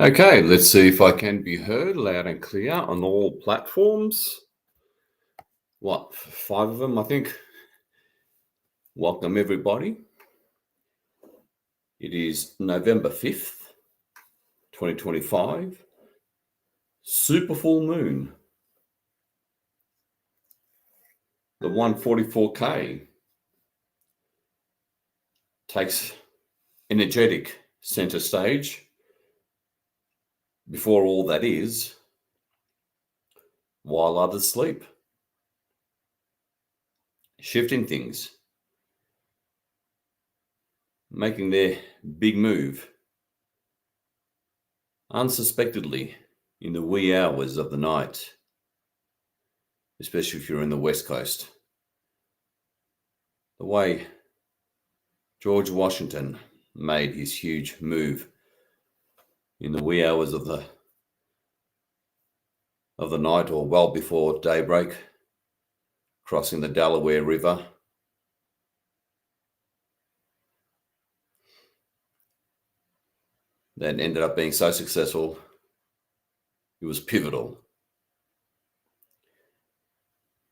Okay, let's see if I can be heard loud and clear on all platforms. What, five of them, I think? Welcome, everybody. It is November 5th, 2025. Super full moon. The 144K takes energetic center stage before all that is, while others sleep. Shifting things. Making their big move unsuspectedly in the wee hours of the night, especially if you're in the West Coast. The way George Washington made his huge move in the wee hours of the night, or well before daybreak, crossing the Delaware River. That ended up being so successful, it was pivotal.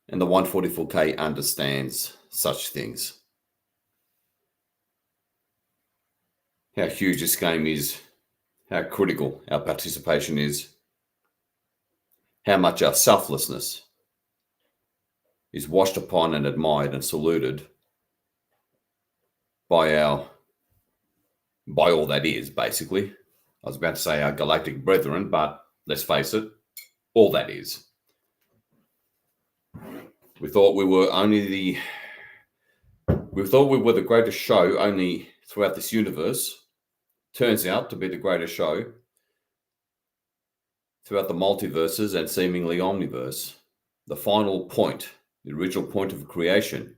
And the 144K understands such things. How huge this game is, how critical our participation is, how much our selflessness is washed upon and admired and saluted by all that is, basically. I was about to say our galactic brethren, but let's face it, all that is. We thought we were the greatest show only throughout this universe. Turns out to be the greatest show throughout the multiverses and seemingly omniverse. The final point, the original point of creation.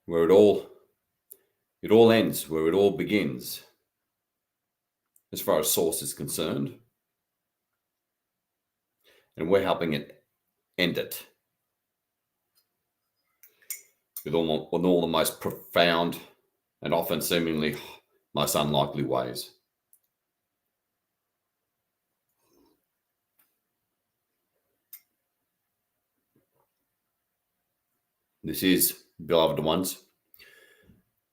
Where it all ends, where it all begins, as far as source is concerned. And we're helping it end it with all the most profound and often seemingly most unlikely ways. This is, beloved ones,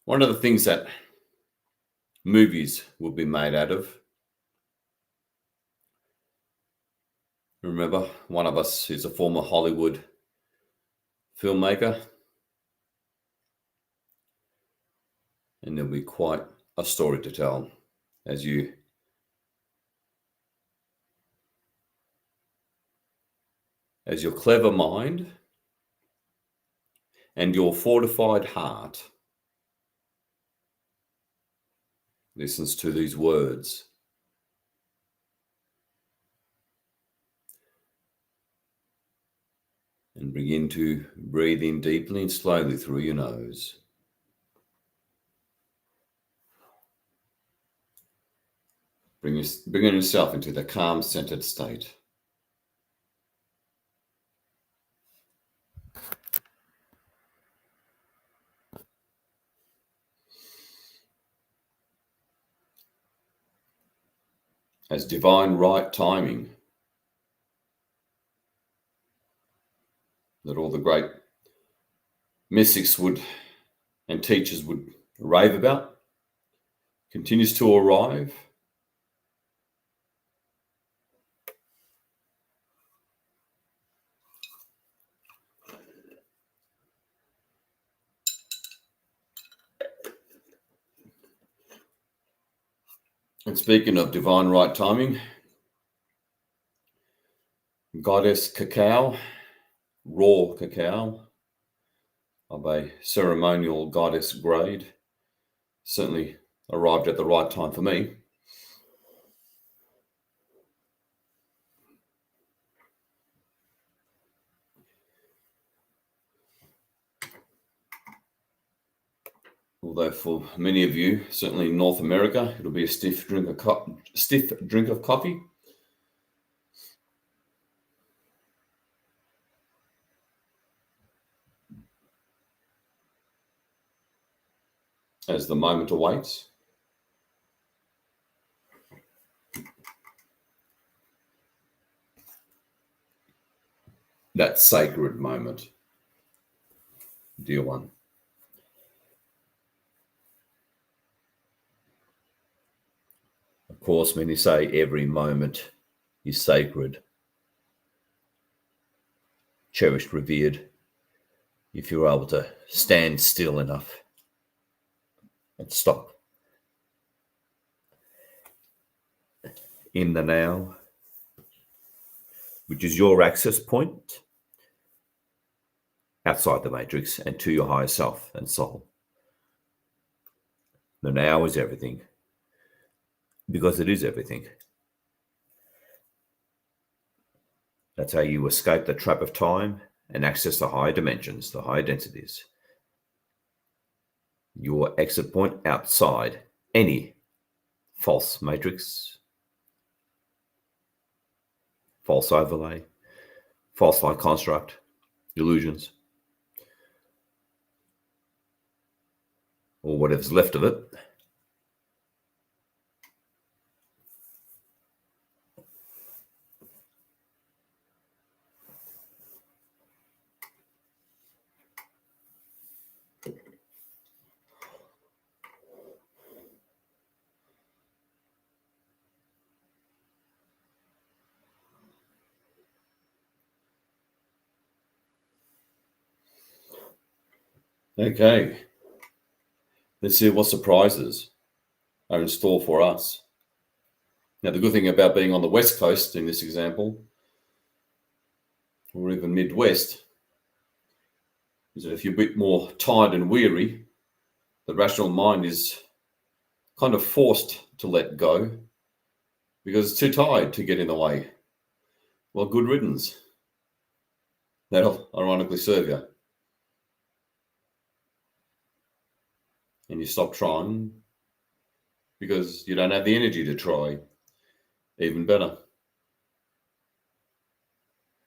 one of the things that movies will be made out of. Remember, one of us is a former Hollywood filmmaker, and there'll be quite a story to tell as your clever mind and your fortified heart listens to these words. And begin to breathe in deeply and slowly through your nose. Bringing yourself into the calm, centered state. As divine right timing that all the great mystics and teachers would rave about continues to arrive. And speaking of divine right timing, Goddess Cacao, raw cacao of a ceremonial goddess grade, certainly arrived at the right time for me. Although for many of you, certainly in North America, it'll be a stiff drink of coffee. as the moment awaits. That sacred moment, dear one. Of course, many say every moment is sacred, cherished, revered, if you're able to stand still enough and stop in the now, which is your access point outside the matrix and to your higher self and soul. The now is everything, because it is everything. That's how you escape the trap of time and access the higher dimensions, the higher densities. Your exit point outside any false matrix, false overlay, false light construct, illusions, or whatever's left of it. Okay, let's see what surprises are in store for us. Now, the good thing about being on the West Coast in this example, or even Midwest, is that if you're a bit more tired and weary, the rational mind is kind of forced to let go because it's too tired to get in the way. Well, good riddance. That'll ironically serve you. And you stop trying because you don't have the energy to try. Even better.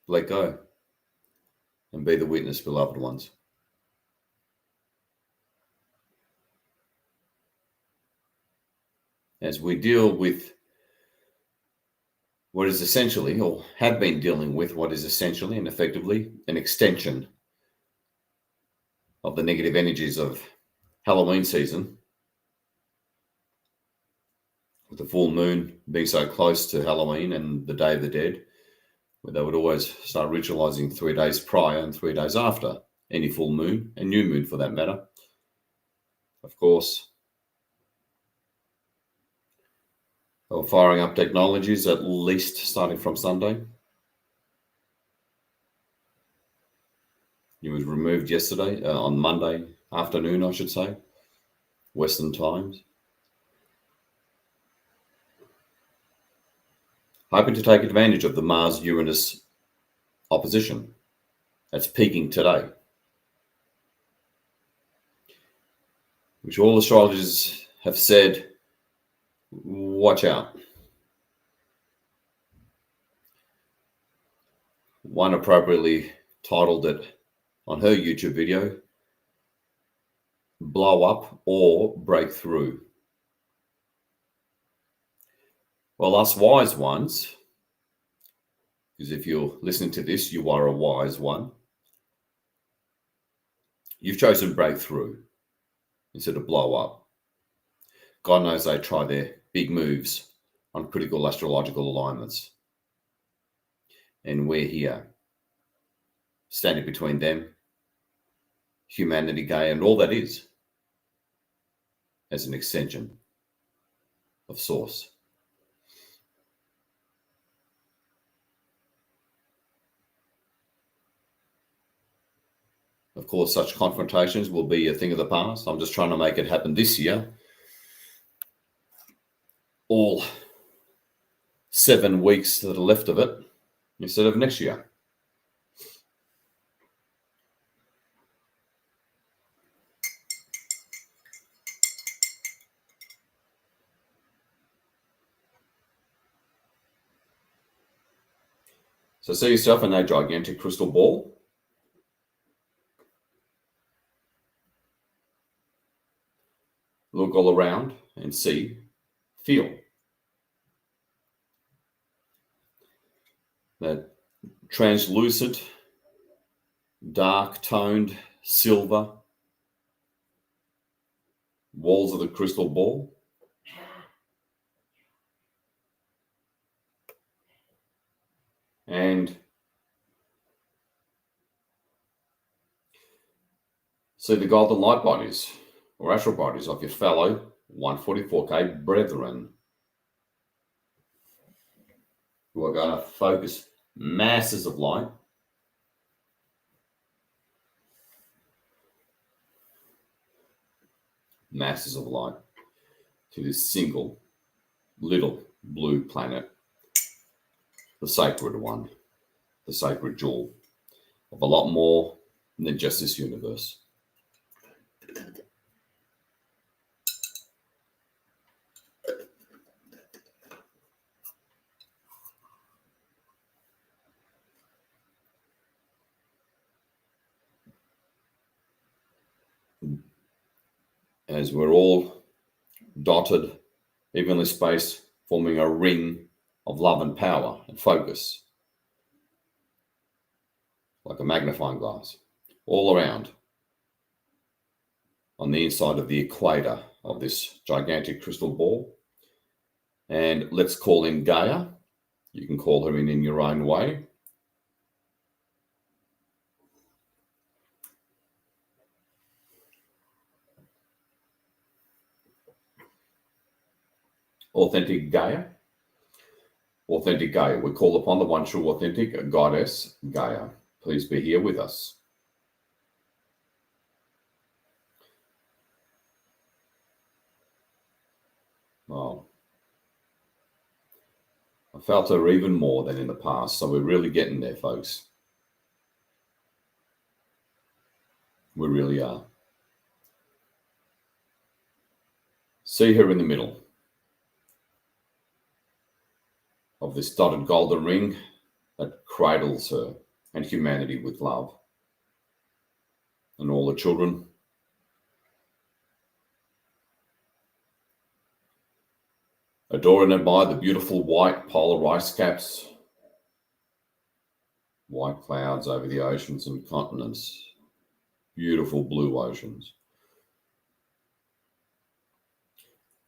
Let go and be the witness, beloved ones. As we deal with what is essentially, or have been dealing with what is essentially and effectively an extension of the negative energies of Halloween season, with the full moon being so close to Halloween and the Day of the Dead, where they would always start ritualizing 3 days prior and 3 days after any full moon, and new moon for that matter. Of course, they were firing up technologies at least starting from Sunday. It was removed yesterday, on Monday afternoon, I should say, Western times. Hoping to take advantage of the Mars-Uranus opposition that's peaking today, which all astrologers have said, watch out. One appropriately titled it on her YouTube video, blow up or break through. Well, us wise ones, because if you're listening to this, you are a wise one. You've chosen breakthrough instead of blow up. God knows they try their big moves on critical astrological alignments. And we're here, standing between them, humanity, gay, and all that is, as an extension of Source. Of course, such confrontations will be a thing of the past. I'm just trying to make it happen this year. All 7 weeks that are left of it, instead of next year. So see yourself in a gigantic crystal ball. look all around and see, feel that translucent, dark toned silver walls of the crystal ball. And see the golden light bodies or astral bodies of your fellow 144K brethren who are going to focus masses of light to this single little blue planet, the sacred one, the sacred jewel of a lot more than just this universe. As we're all dotted, evenly spaced, forming a ring of love and power and focus, like a magnifying glass, all around on the inside of the equator of this gigantic crystal ball. And let's call in Gaia. You can call her in your own way. Authentic Gaia. Authentic Gaia. We call upon the one true authentic goddess Gaia. Please be here with us. Oh, I felt her even more than in the past, so we're really getting there, folks. We really are. See her in the middle of this dotted golden ring that cradles her and humanity with love. And all the children adore and admire the beautiful white polar ice caps, white clouds over the oceans and continents, beautiful blue oceans.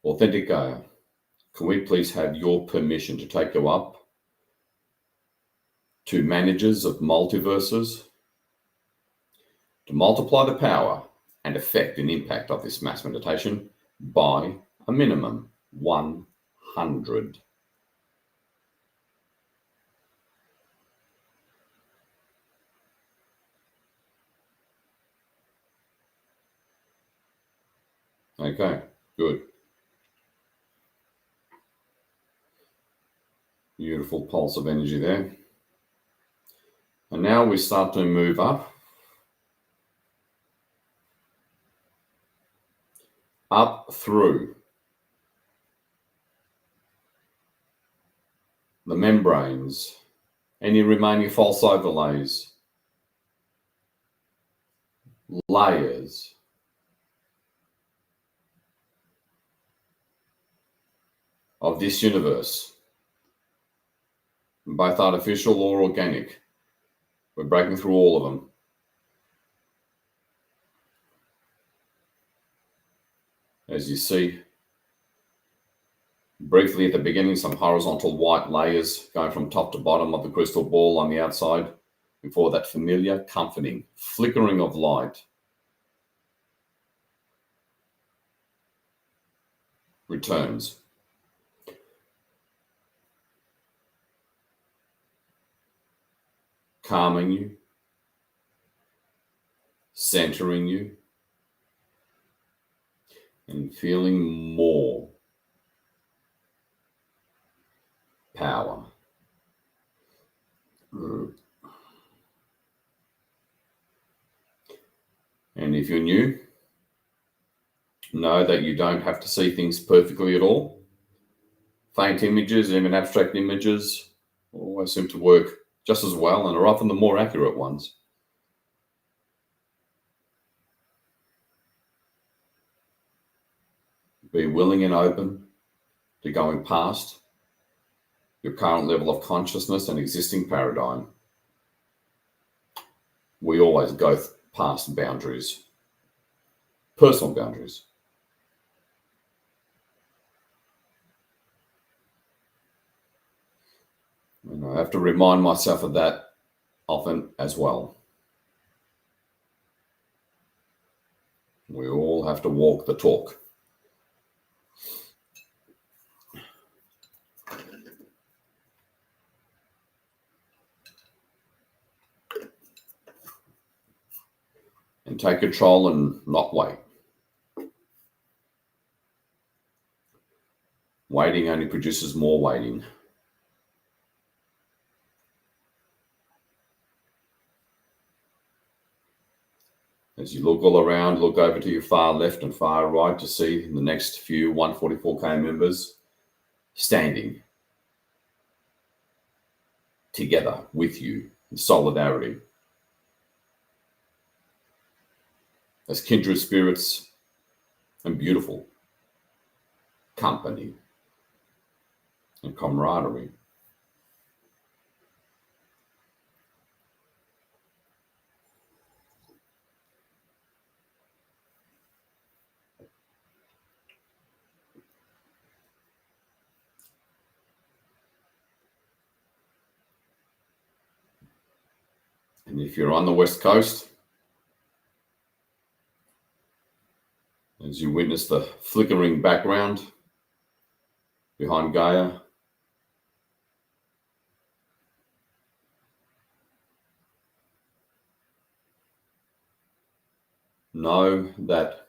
Authentic Gaia, can we please have your permission to take you up to managers of multiverses to multiply the power and effect and impact of this mass meditation by a minimum 100. Okay, good. Beautiful pulse of energy there. And now we start to move up through the membranes, any remaining false overlays, layers of this universe, both artificial or organic. We're breaking through all of them. As you see, briefly at the beginning, some horizontal white layers going from top to bottom of the crystal ball on the outside before that familiar, comforting flickering of light returns. Calming you, centering you, and feeling more power. And if you're new, know that you don't have to see things perfectly at all. Faint images, even abstract images, always seem to work just as well and are often the more accurate ones. Be willing and open to going past your current level of consciousness and existing paradigm. We always go past boundaries, personal boundaries. And I have to remind myself of that often as well. We all have to walk the talk. And take control and not wait. Waiting only produces more waiting. As you look all around, look over to your far left and far right to see the next few 144K members standing together with you in solidarity. As kindred spirits and beautiful company and camaraderie. And if you're on the West Coast, as you witness the flickering background behind Gaia, know that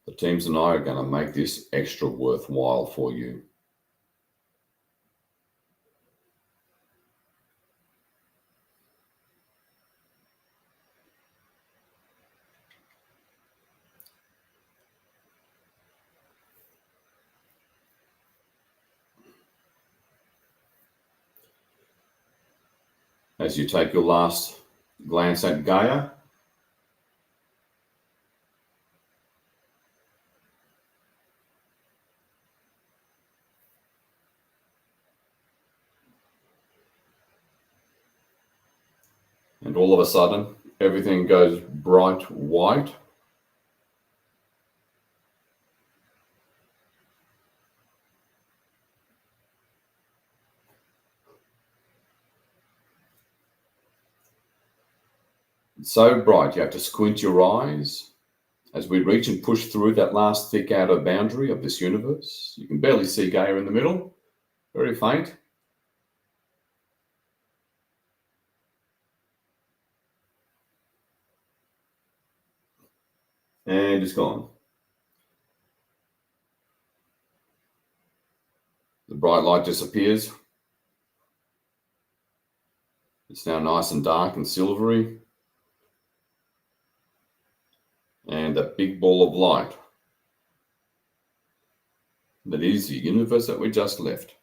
the teams and I are going to make this extra worthwhile for you. As you take your last glance at Gaia, and all of a sudden, everything goes bright white. It's so bright, you have to squint your eyes as we reach and push through that last thick outer boundary of this universe. You can barely see Gaia in the middle, very faint. And it's gone. The bright light disappears. It's now nice and dark and silvery. And that big ball of light that is the universe that we just left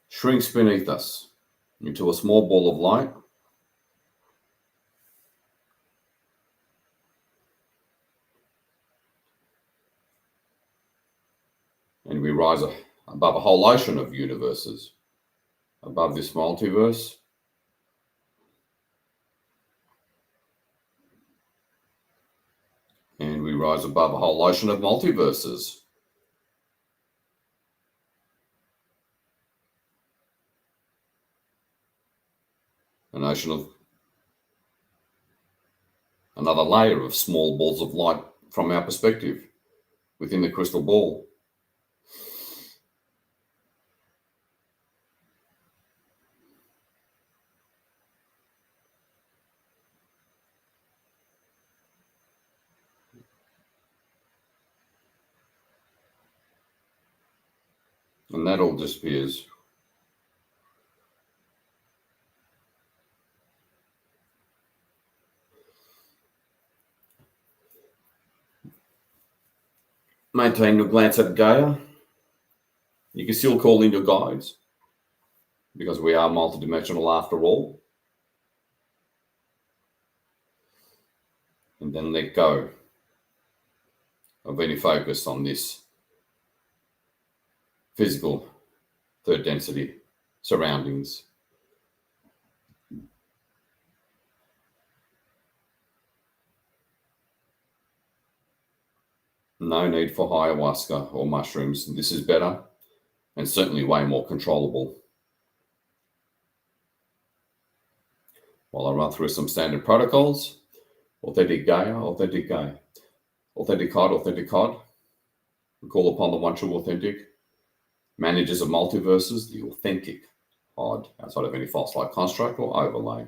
shrinks beneath us into a small ball of light. And we rise above a whole ocean of universes, above this multiverse. And we rise above a whole ocean of multiverses. An ocean of another layer of small balls of light from our perspective within the crystal ball. And that all disappears. Maintain your glance at Gaia. You can still call in your guides because we are multidimensional after all. and then let go of any focus on this physical third density surroundings. No need for ayahuasca or mushrooms. This is better and certainly way more controllable. While I run through some standard protocols, authentic Gaia, authentic Gaia, authentic cod, authentic cod. We call upon the one true authentic, managers of multiverses, the authentic pod, outside of any false light construct or overlay.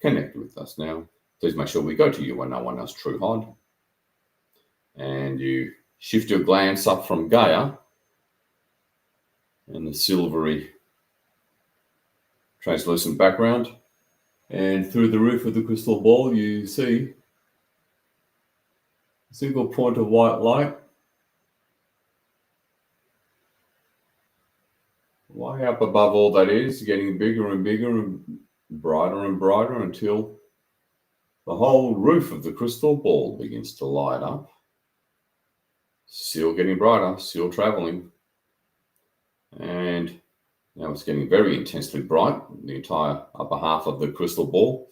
Connect with us now. Please make sure we go to you when no one else true HOD. And you shift your glance up from Gaia and the silvery translucent background. And through the roof of the crystal ball, you see a single point of white light way up above all that is, getting bigger and bigger and brighter until the whole roof of the crystal ball begins to light up. Still getting brighter, still traveling. And now it's getting very intensely bright, the entire upper half of the crystal ball.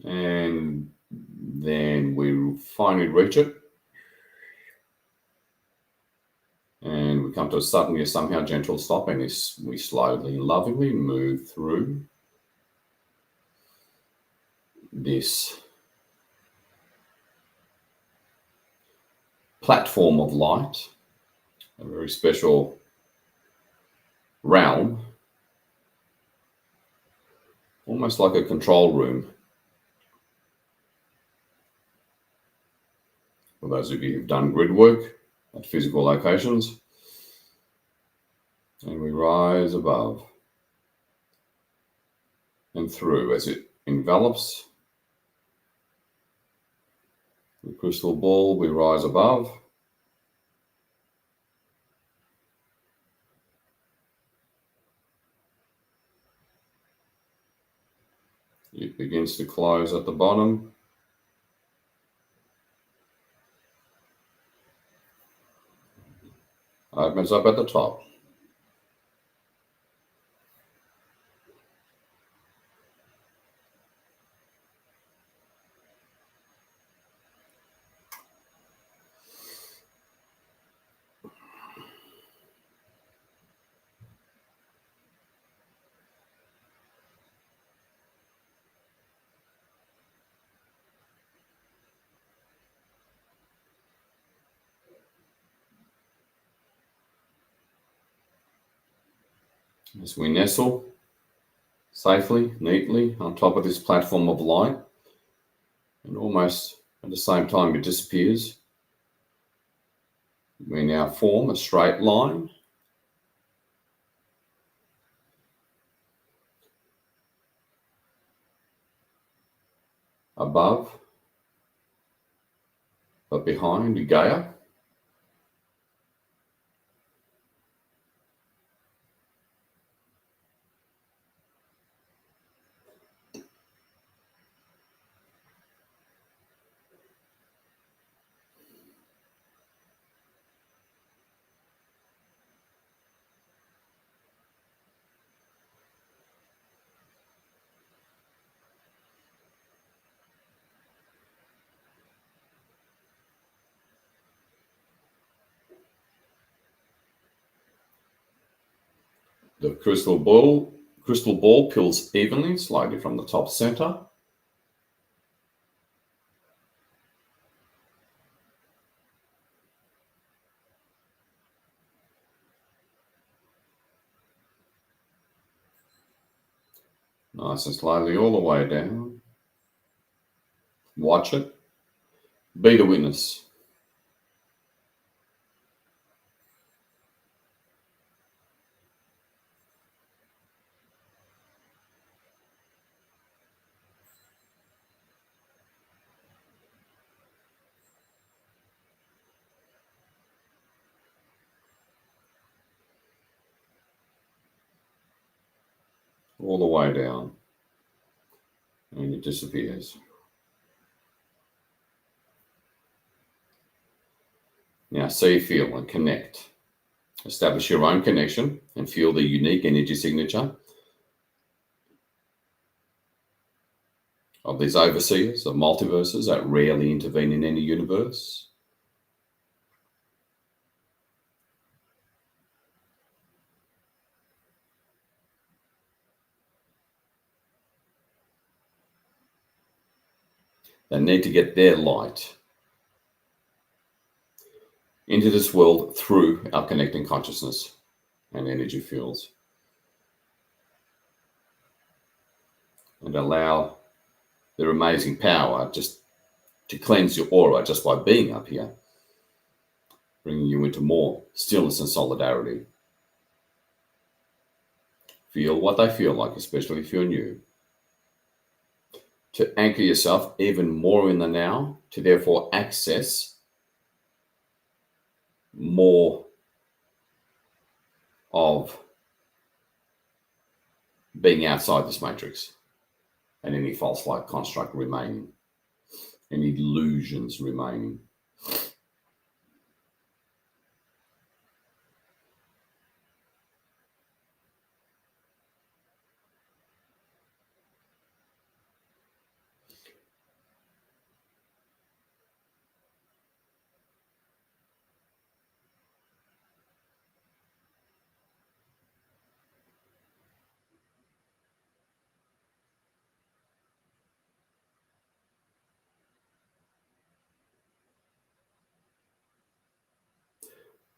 And then we finally reach it. And we come to a sudden, yet somehow gentle stop, and we slowly and lovingly move through this platform of light, a very special realm, almost like a control room. For those of you who've done grid work at physical locations, and we rise above and through as it envelops the crystal ball. We rise above. It begins to close at the bottom. Opens up at the top. As we nestle safely, neatly on top of this platform of light, and almost at the same time it disappears, we now form a straight line above, but behind Gaia. The crystal ball pulls evenly, slightly from the top center. Nice and slowly all the way down. Watch it. Be the witness. All the way down. And it disappears. Now see, feel, and connect. Establish your own connection and feel the unique energy signature of these overseers, of multiverses that rarely intervene in any universe. They need to get their light into this world through our connecting consciousness and energy fields, and allow their amazing power just to cleanse your aura just by being up here, bringing you into more stillness and solidarity. Feel what they feel like, especially if you're new. To anchor yourself even more in the now, to therefore access more of being outside this matrix and any false light construct remaining, any illusions remaining.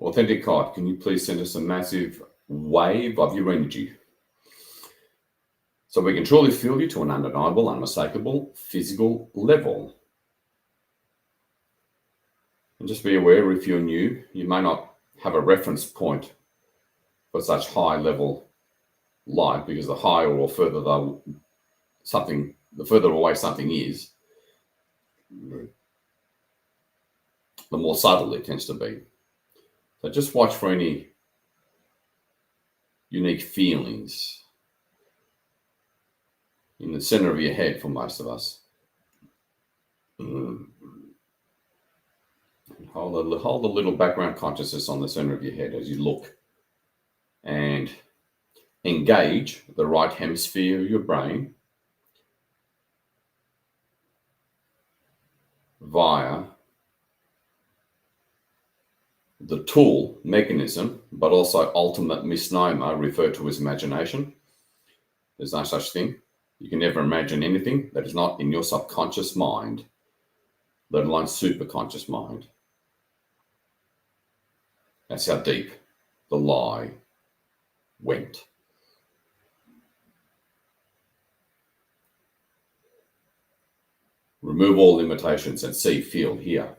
Authentic God, can you please send us a massive wave of your energy so we can truly feel you to an undeniable, unmistakable physical level? And just be aware, if you're new, you may not have a reference point for such high level light, because the higher or further the further away something is, the more subtle it tends to be. So just watch for any unique feelings in the center of your head for most of us. Hold a little background consciousness on the center of your head as you look and engage the right hemisphere of your brain via the tool mechanism, but also ultimate misnomer referred to as imagination. There's no such thing. You can never imagine anything that is not in your subconscious mind, let alone superconscious mind. That's how deep the lie went. Remove all limitations and see, feel, hear.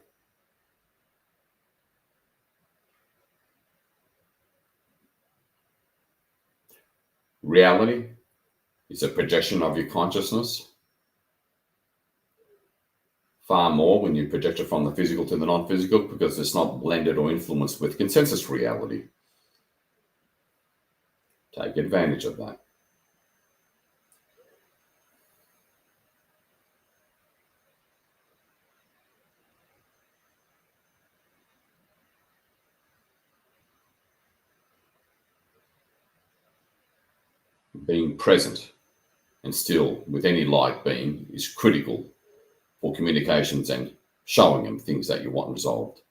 Reality is a projection of your consciousness. Far more when you project it from the physical to the non-physical, because it's not blended or influenced with consensus reality. Take advantage of that. Being present and still with any light being is critical for communications and showing them things that you want resolved.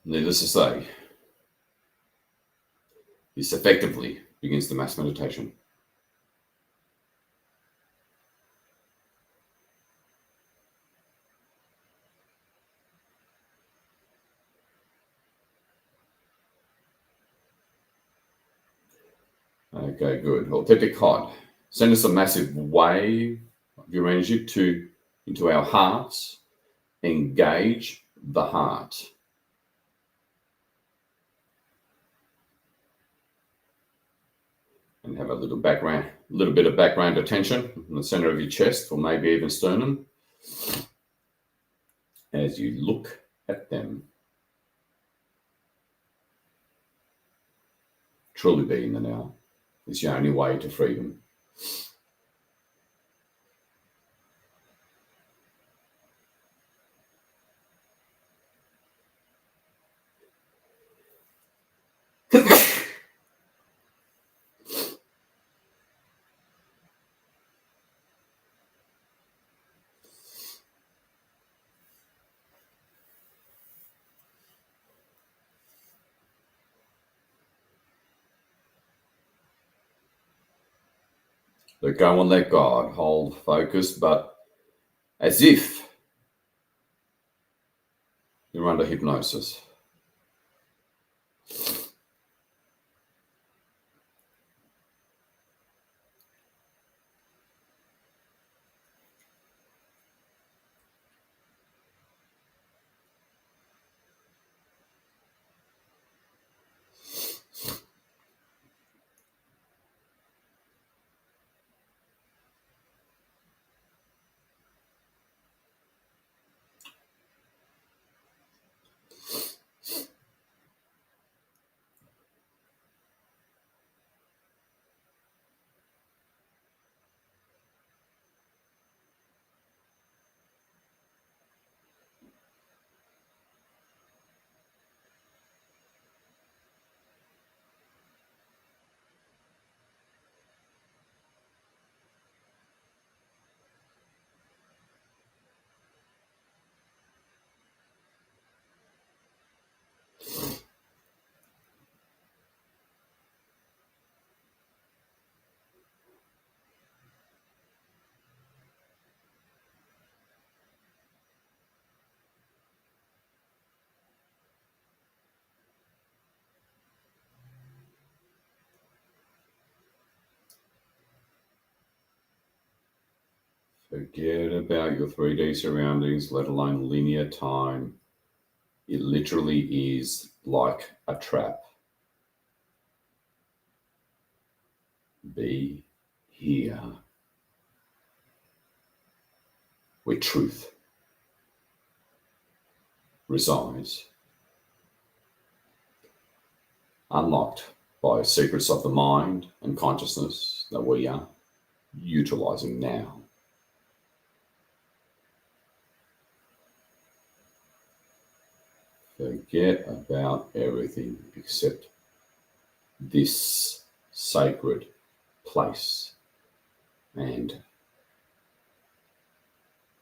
Needless to say, this effectively begins the mass meditation. Okay, good. Authentic height. Send us a massive wave of your energy into our hearts. Engage the heart. And have a little bit of background attention in the center of your chest, or maybe even sternum, as you look at them. Truly be in the now is the only way to freedom. Let go and let God. Hold focus, but as if you're under hypnosis. Forget about your 3D surroundings, let alone linear time. It literally is like a trap. Be here, where truth resides, unlocked by secrets of the mind and consciousness that we are utilizing now. Forget about everything except this sacred place and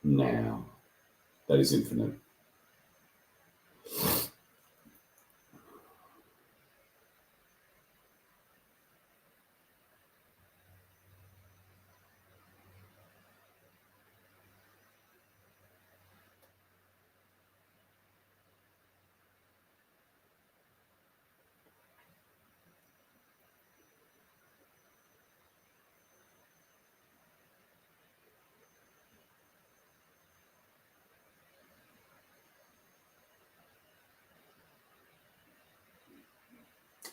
now that is infinite.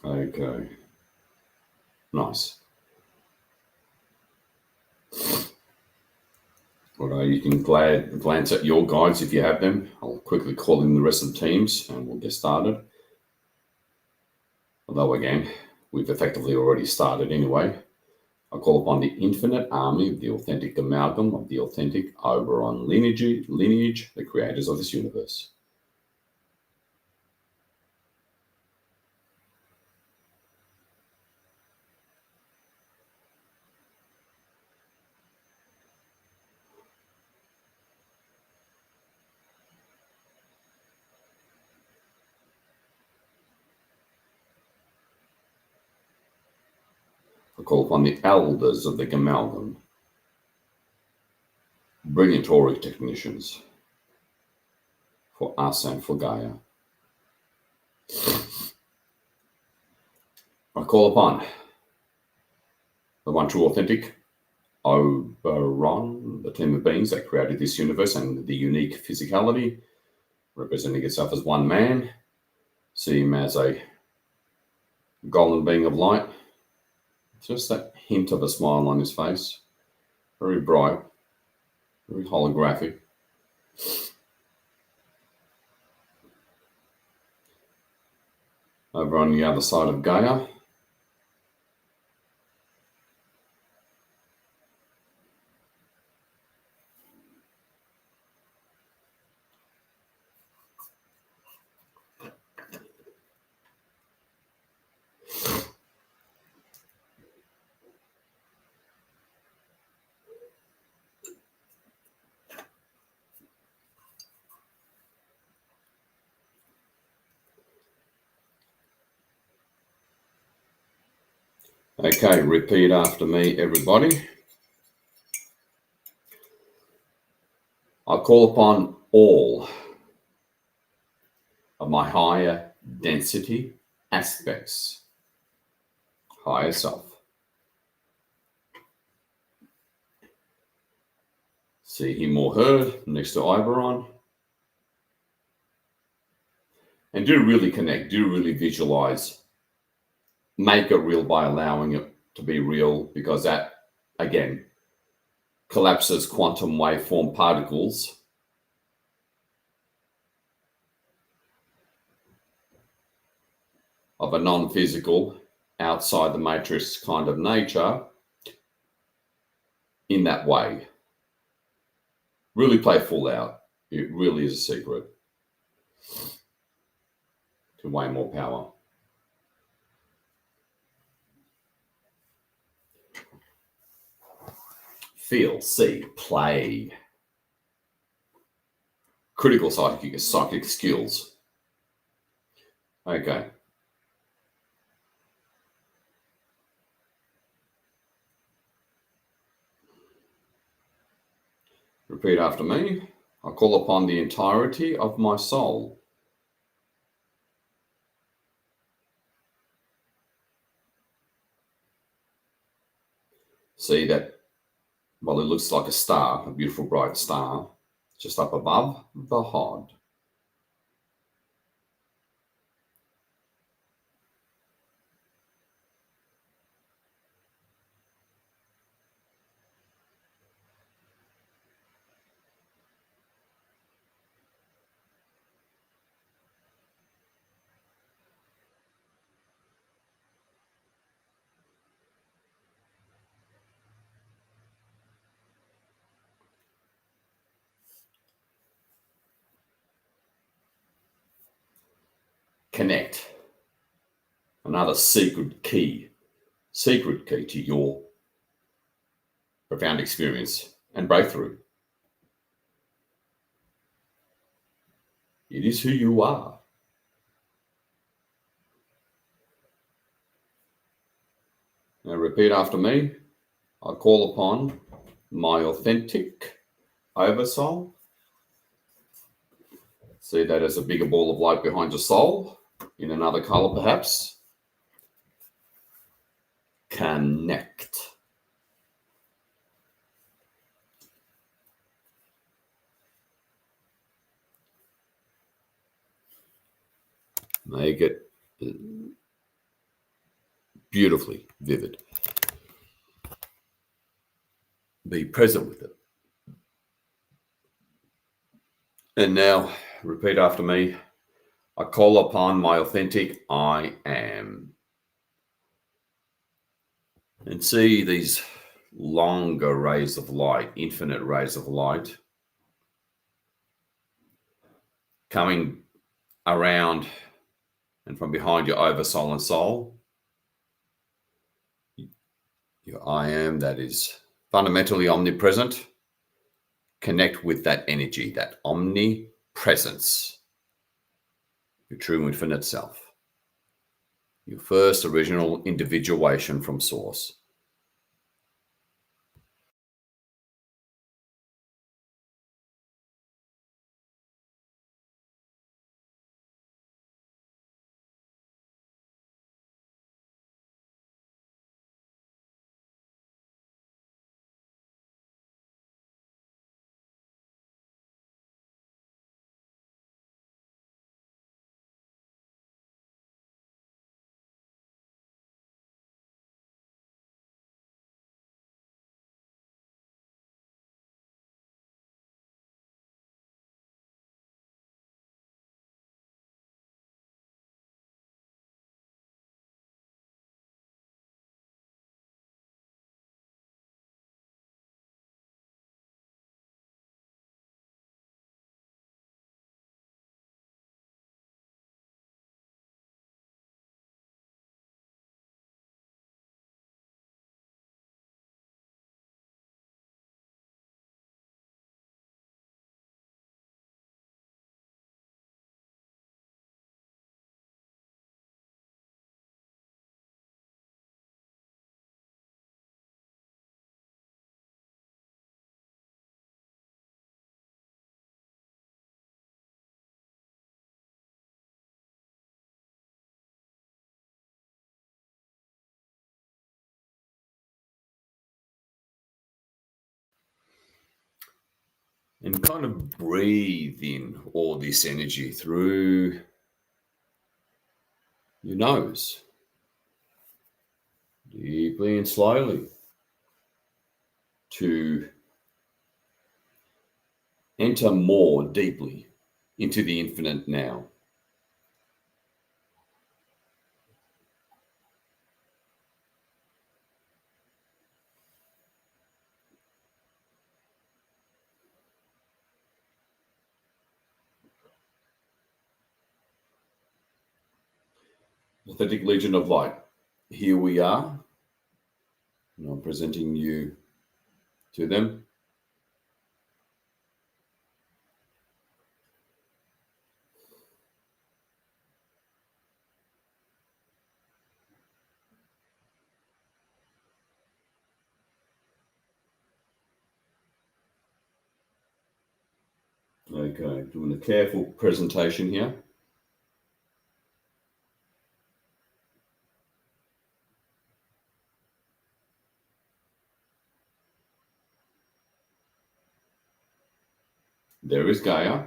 Okay. Nice. Although you can glance at your guides if you have them. I'll quickly call in the rest of the teams and we'll get started. Although again, we've effectively already started anyway. I call upon the infinite army of the authentic amalgam of the authentic Oberon lineage, the creators of this universe. I call upon the elders of the Gamalgan, brilliant auric technicians, for us and for Gaia. I call upon the one true authentic Oberon, the team of beings that created this universe and the unique physicality, representing itself as one man. See him as a golden being of light. Just that hint of a smile on his face. Very bright, very holographic. Over on the other side of Gaia, okay, repeat after me, everybody. I call upon all of my higher density aspects, higher self. See him or her next to Oberon. And do really connect, do really visualize. Make it real by allowing it to be real, because that, again, collapses quantum waveform particles of a non-physical, outside the matrix kind of nature in that way. Really play full out. It really is a secret to way more power. Feel, see, play. Critical psychic skills. Okay. Repeat after me. I call upon the entirety of my soul. See that, well, it looks like a star, a beautiful bright star, just up above the heart. Connect. Another secret key to your profound experience and breakthrough. It is who you are. Now repeat after me. I call upon my authentic oversoul. See that as a bigger ball of light behind your soul, in another color perhaps. Connect. Make it beautifully vivid. Be present with it. And now, repeat after me. I call upon my authentic I am. And see these longer rays of light, infinite rays of light, coming around and from behind your oversoul and soul. Your I am that is fundamentally omnipresent. Connect with that energy, that omnipresence, your true infinite self, your first original individuation from source. And kind of breathe in all this energy through your nose, deeply and slowly, to enter more deeply into the infinite now. Authentic Legion of Light, here we are. And I'm presenting you to them. Okay, doing a careful presentation here. There is Gaia.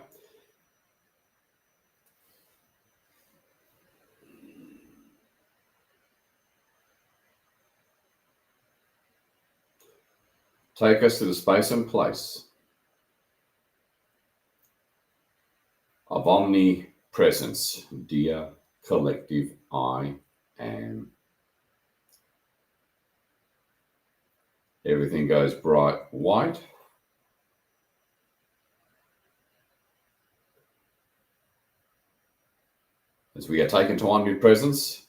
Take us to the space and place of omnipresence, dear collective I am. Everything goes bright white. As we are taken to omnipresence,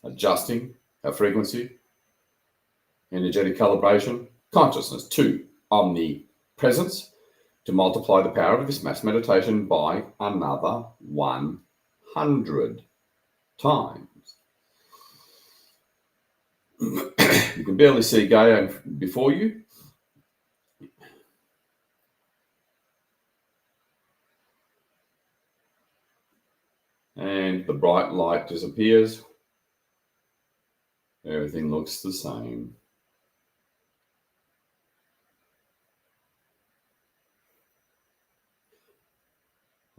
adjusting our frequency, energetic calibration, consciousness to omnipresence, to multiply the power of this mass meditation by another 100 times. You can barely see Gaia before you. And the bright light disappears. Everything looks the same.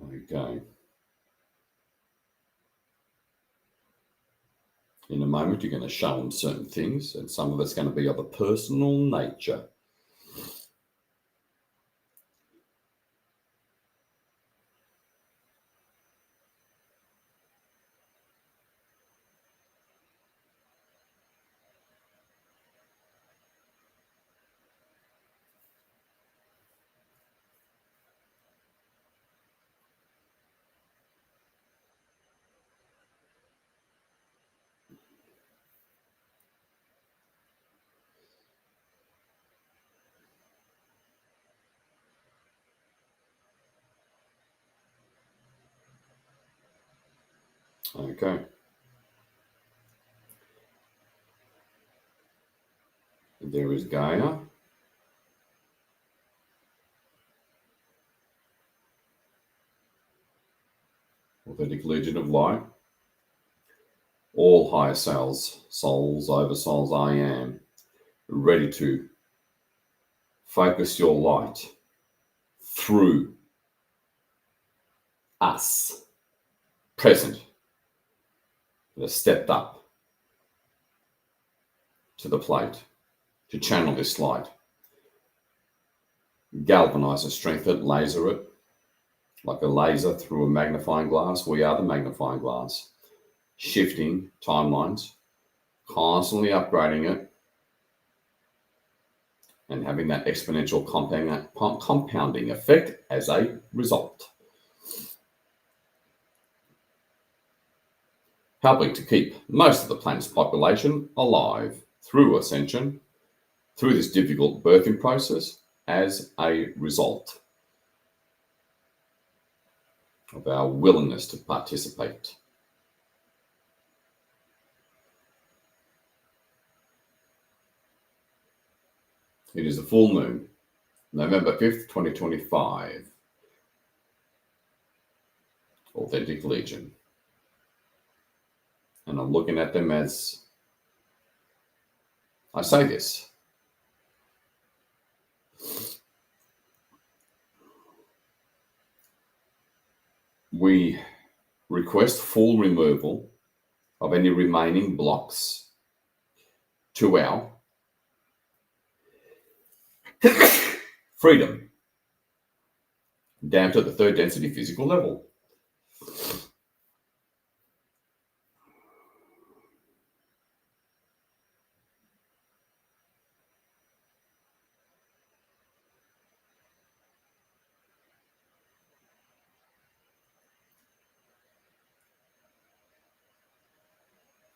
Okay. In a moment, you're going to show them certain things, and some of it's going to be of a personal nature. Okay. There is Gaia. Authentic Legion of Light. All higher souls, over souls, I am, ready to focus your light through us, present, that have stepped up to the plate to channel this light, galvanize it, strengthen it, laser it, like a laser through a magnifying glass. We are the magnifying glass, shifting timelines, constantly upgrading it, and having that exponential compounding effect as a result. Helping to keep most of the planet's population alive through ascension, through this difficult birthing process as a result of our willingness to participate. It is a full moon, November 5th, 2025. Authentic Legion. And I'm looking at them as I say this. we request full removal of any remaining blocks to our freedom down to the third density physical level.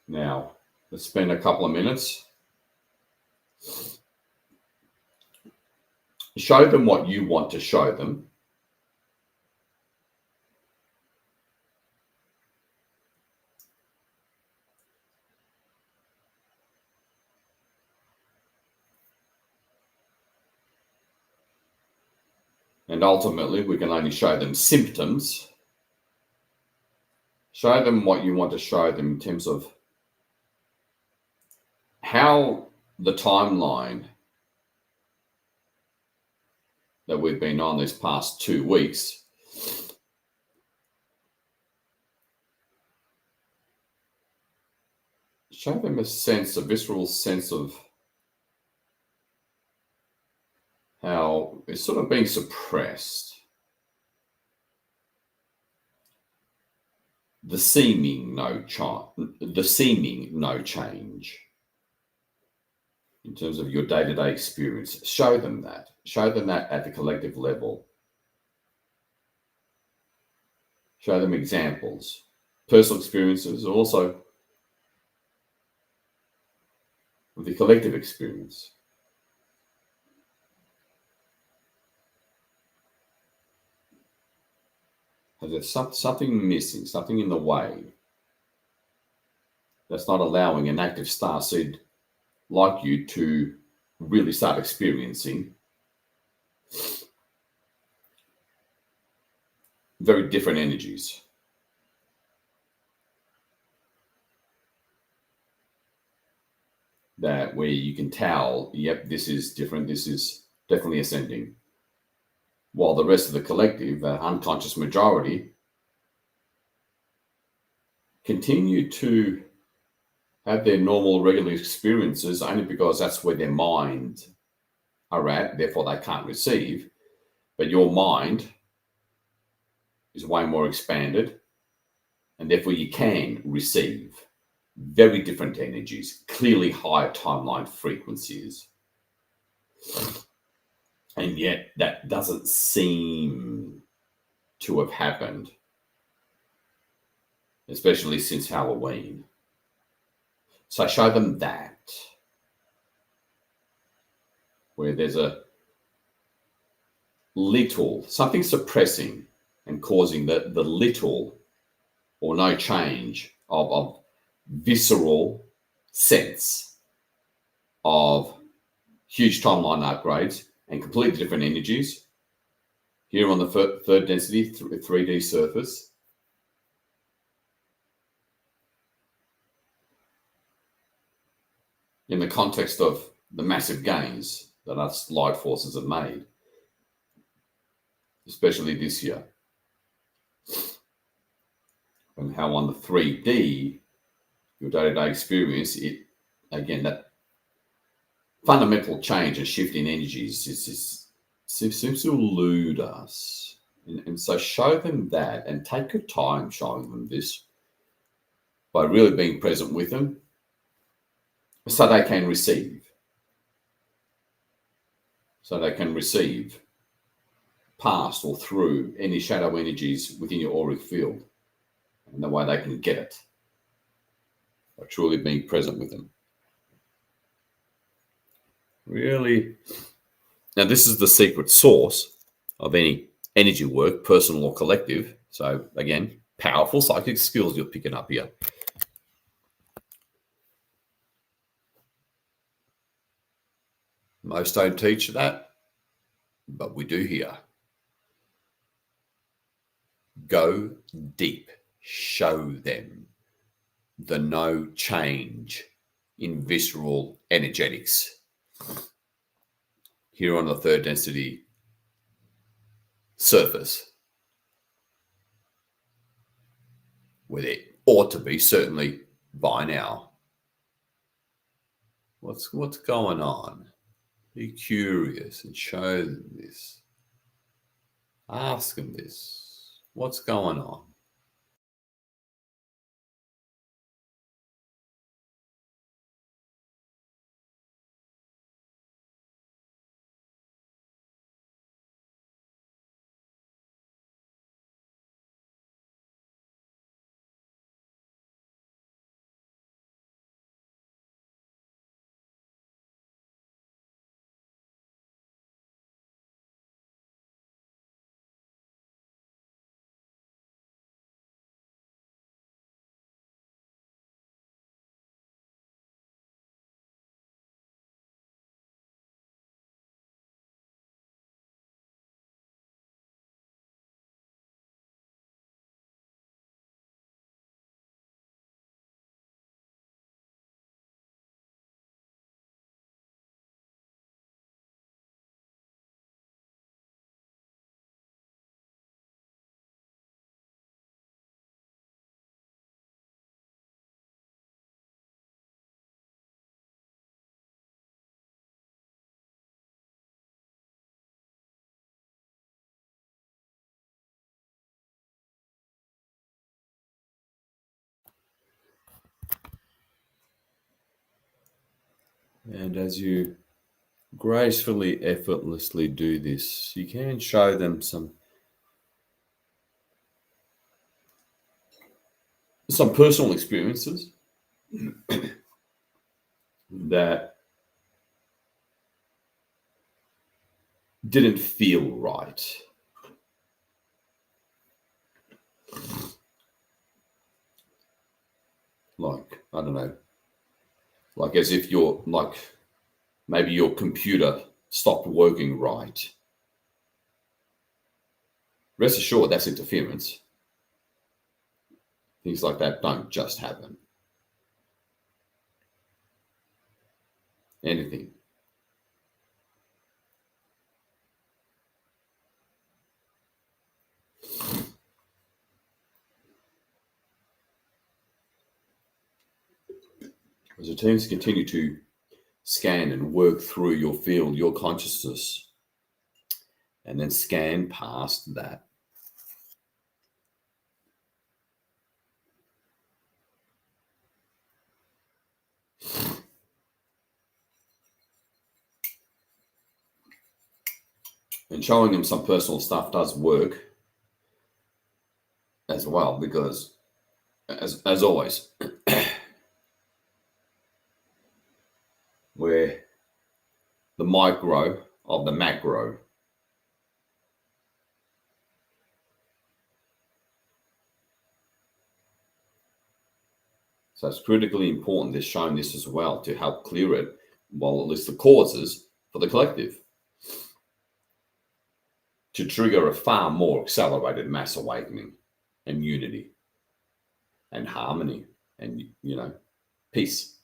Now, let's spend a couple of minutes. Show them what you want to show them. And ultimately, we can only show them symptoms. Show them what you want to show them in terms of how the timeline that we've been on this past 2 weeks show them a visceral sense of how it's sort of being suppressed. The seeming no change in terms of your day-to-day experience. Show them that. Show them that at the collective level. Show them examples, personal experiences, also of the collective experience. There's something missing, something in the way that's not allowing an active starseed like you to really start experiencing very different energies. That where you can tell, yep, this is different, this is definitely ascending. While the rest of the collective, unconscious majority, continue to have their normal, regular experiences only because that's where their mind are at, therefore they can't receive. But your mind is way more expanded, and therefore you can receive very different energies, clearly higher timeline frequencies. And yet that doesn't seem to have happened, especially since Halloween. So show them that, where there's a little, something suppressing and causing the little or no change of visceral sense of huge timeline upgrades and completely different energies here on the third density 3D surface. In the context of the massive gains that us light forces have made, especially this year. And how on the 3D, your day-to-day experience, it again, that fundamental change and shift in energies seems to elude us. And so show them that and take your time showing them this by really being present with them so they can receive. So they can receive past or through any shadow energies within your auric field, and the way they can get it by truly being present with them. Really, now this is the secret source of any energy work, personal or collective. So again, powerful psychic skills you're picking up here. Most don't teach that, but we do here. Go deep. Show them the no change in visceral energetics here on the third density surface. where they ought to be, certainly by now. What's going on? Be curious and show them this. Ask them this. What's going on? And as you gracefully, effortlessly do this, you can show them some personal experiences that didn't feel right. Like, I don't know, like as if you're like, maybe your computer stopped working right. Rest assured, that's interference. Things like that don't just happen. Anything. As the teams continue to scan and work through your field, your consciousness, and then scan past that. And showing them some personal stuff does work as well, because as always, we're the micro of the macro. So it's critically important they're showing this as well to help clear it, well, at least the causes for the collective, to trigger a far more accelerated mass awakening and unity and harmony and, peace.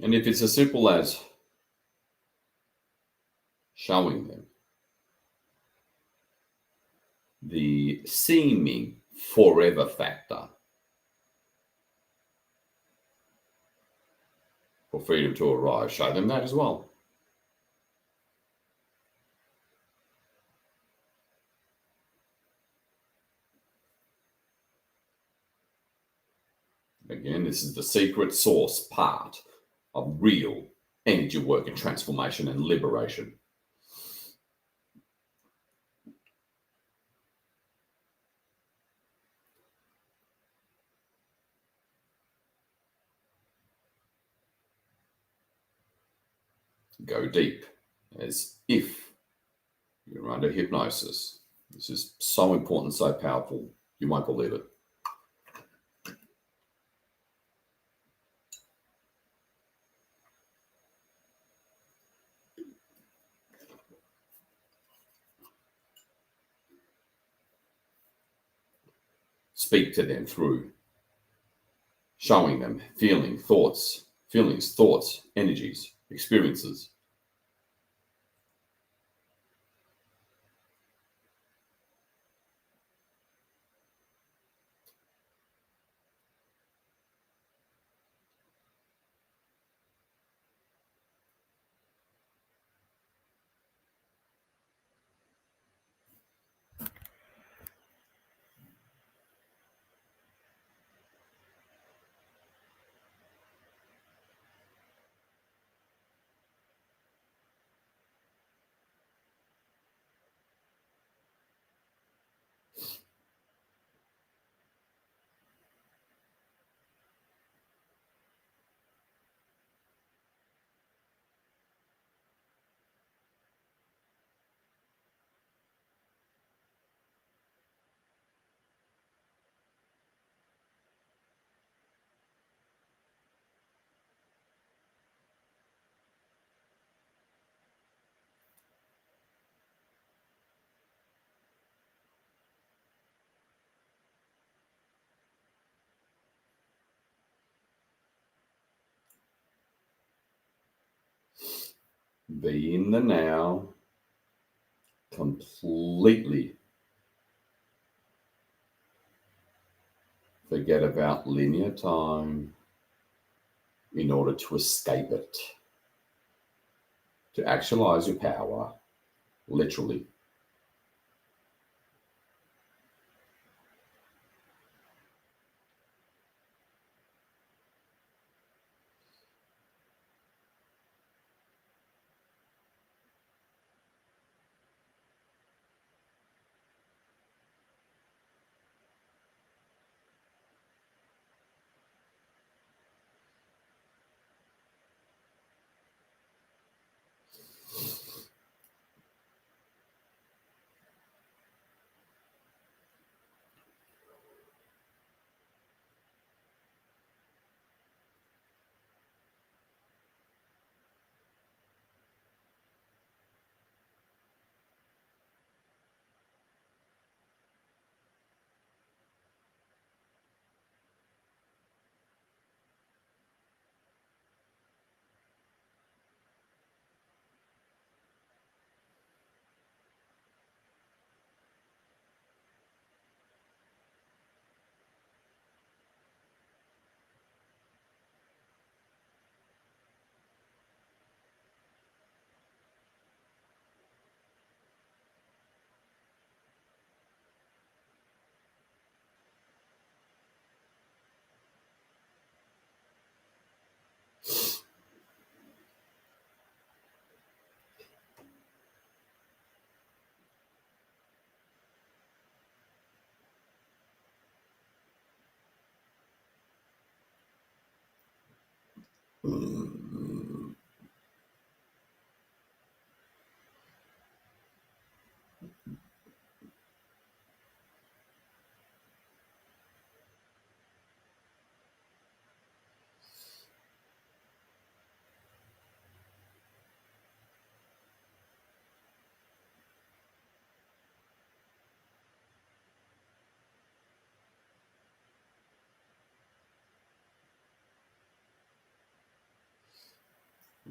And if it's as simple as showing them the seeming forever factor for freedom to arise, show them that as well. Again, this is the secret source part of real energy work and transformation and liberation. Go deep, as if you're under hypnosis. This is so important, so powerful, you won't believe it. Speak to them through showing them feelings, thoughts, energies, experiences. Be in the now, completely forget about linear time in order to escape it, to actualize your power, literally.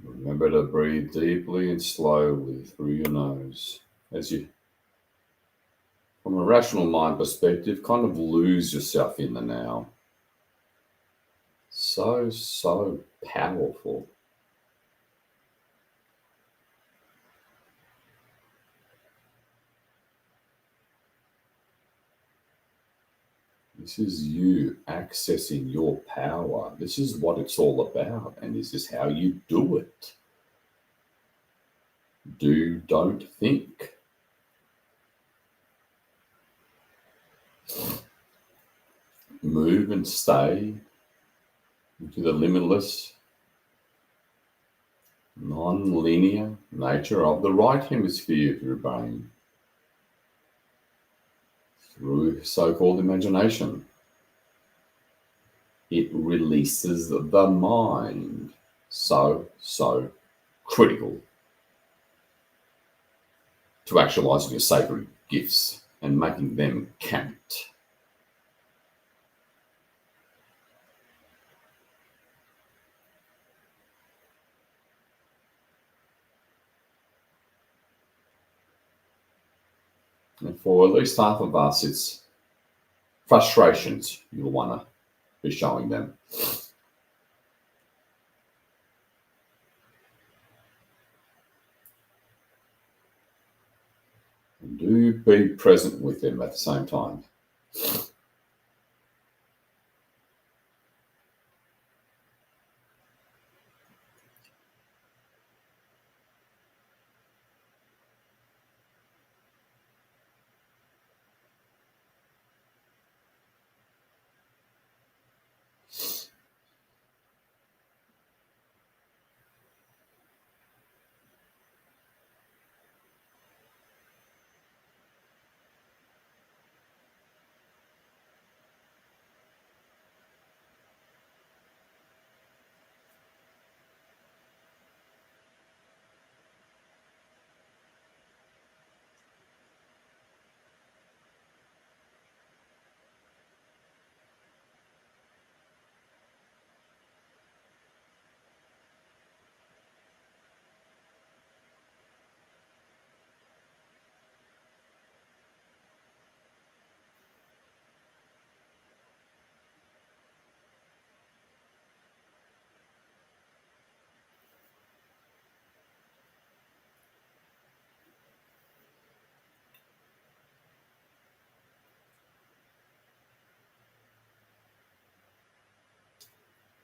Remember to breathe deeply and slowly through your nose as you, from a rational mind perspective, kind of lose yourself in the now. So powerful. This is you accessing your power. This is what it's all about, and this is how you do it. Don't think. Move and stay into the limitless, non-linear nature of the right hemisphere of your brain through so-called imagination. It releases the mind. So critical to actualizing your sacred gifts and making them count. And for at least half of us, it's frustrations you'll want to be showing them. And do be present with them at the same time.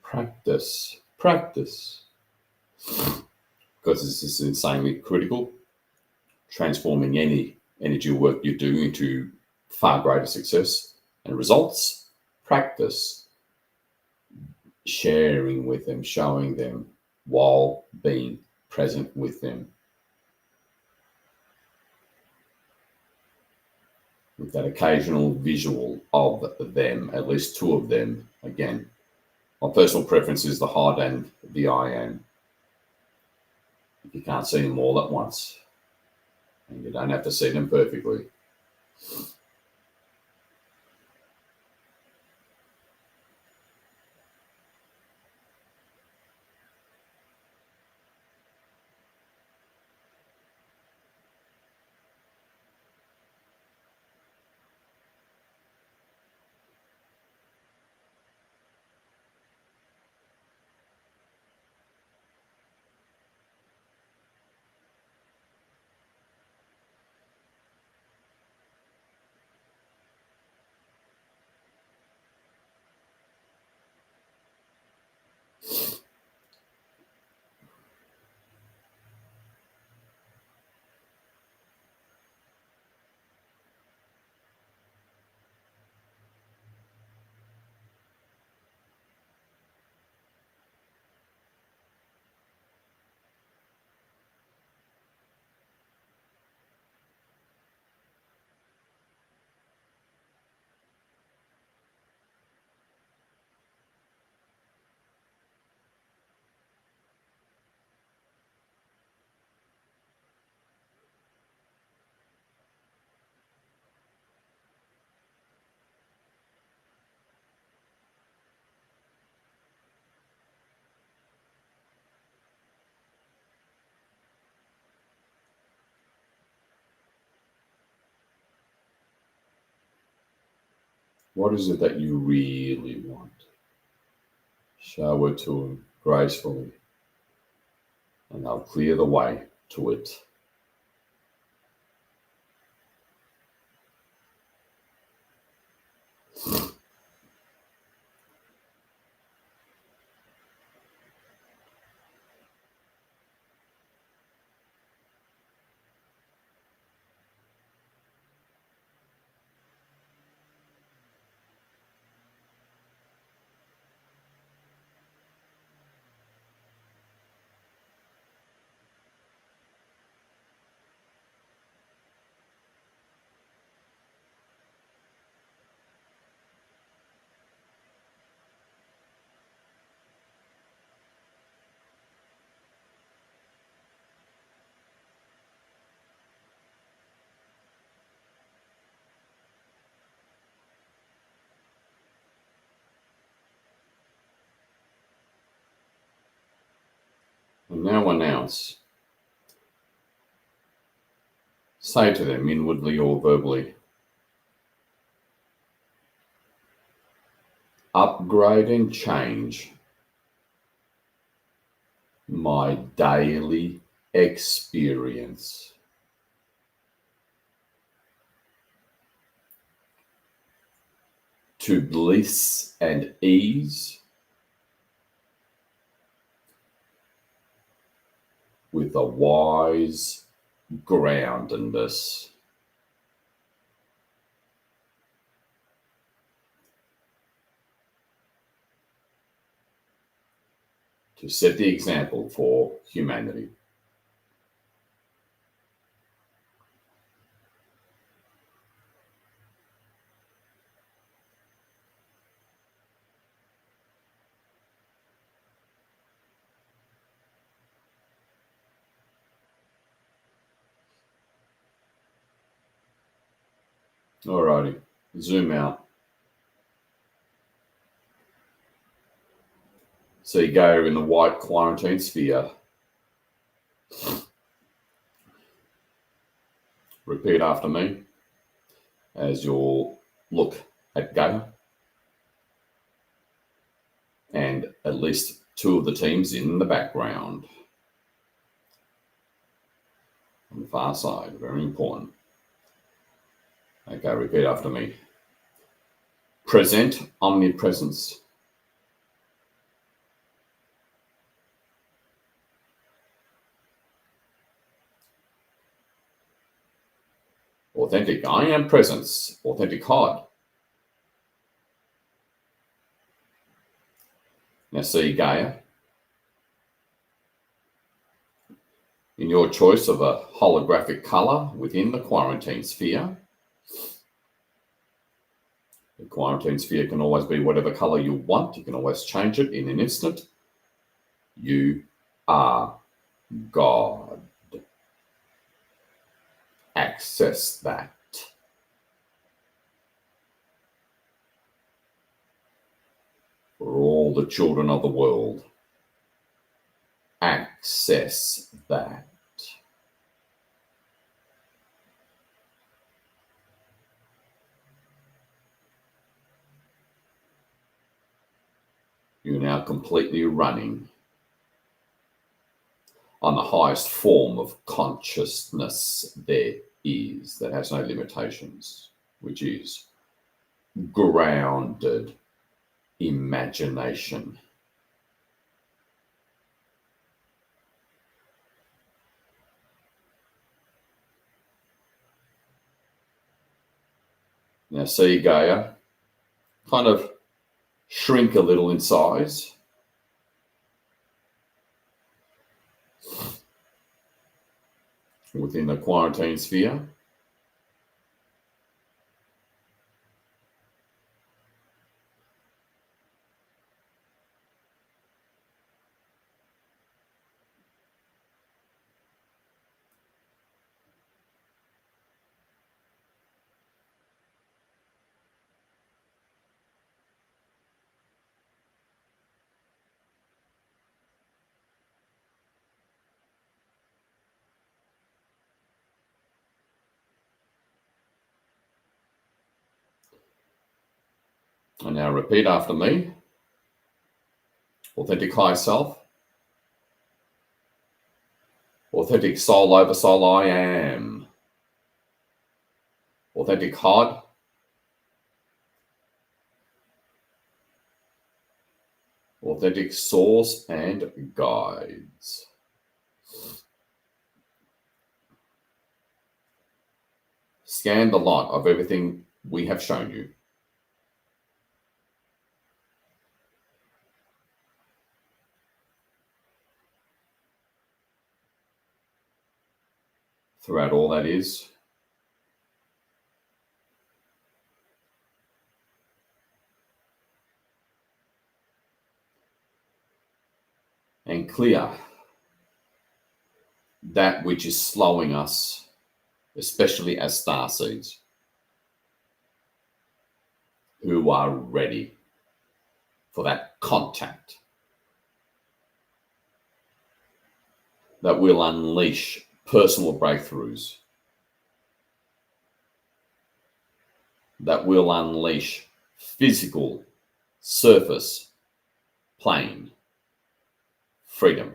Practice. Because this is insanely critical. Transforming any energy work you're doing into far greater success and results. Practice sharing with them, showing them while being present with them. With that occasional visual of them, at least two of them. Again, my personal preference is the heart and the I am. If you can't see them all at once, and you don't have to see them perfectly. What is it that you really want? Show it to them gracefully, and they'll clear the way to it. And now announce. Say to them inwardly or verbally, upgrade and change my daily experience to bliss and ease with a wise groundedness. To set the example for humanity. Alrighty, zoom out. So you go in the white quarantine sphere. Repeat after me as you'll look at Gaia and at least two of the teams in the background. On the far side, very important. Okay, repeat after me. Present omnipresence. Authentic I am presence. Authentic God. Now see Gaia in your choice of a holographic color within the quarantine sphere. The quarantine sphere can always be whatever color you want. You can always change it in an instant. You are God. Access that. For all the children of the world. Access that. You're now completely running on the highest form of consciousness there is, that has no limitations, which is grounded imagination. Now see Gaia kind of shrink a little in size. Within the quarantine sphere. And now repeat after me. Authentic high self. Authentic soul over soul I am. Authentic God. Authentic source and guides. Scan the light of everything we have shown you. Throughout all that is. And clear that which is slowing us, especially as starseeds, who are ready for that contact that will unleash personal breakthroughs, that will unleash physical surface plane freedom.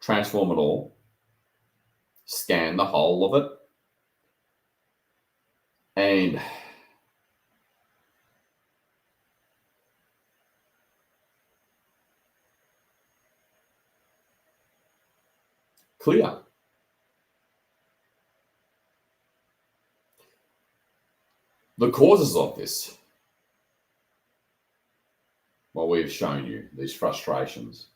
Transform it all, scan the whole of it, and clear. The causes of this, well, we've shown you these frustrations.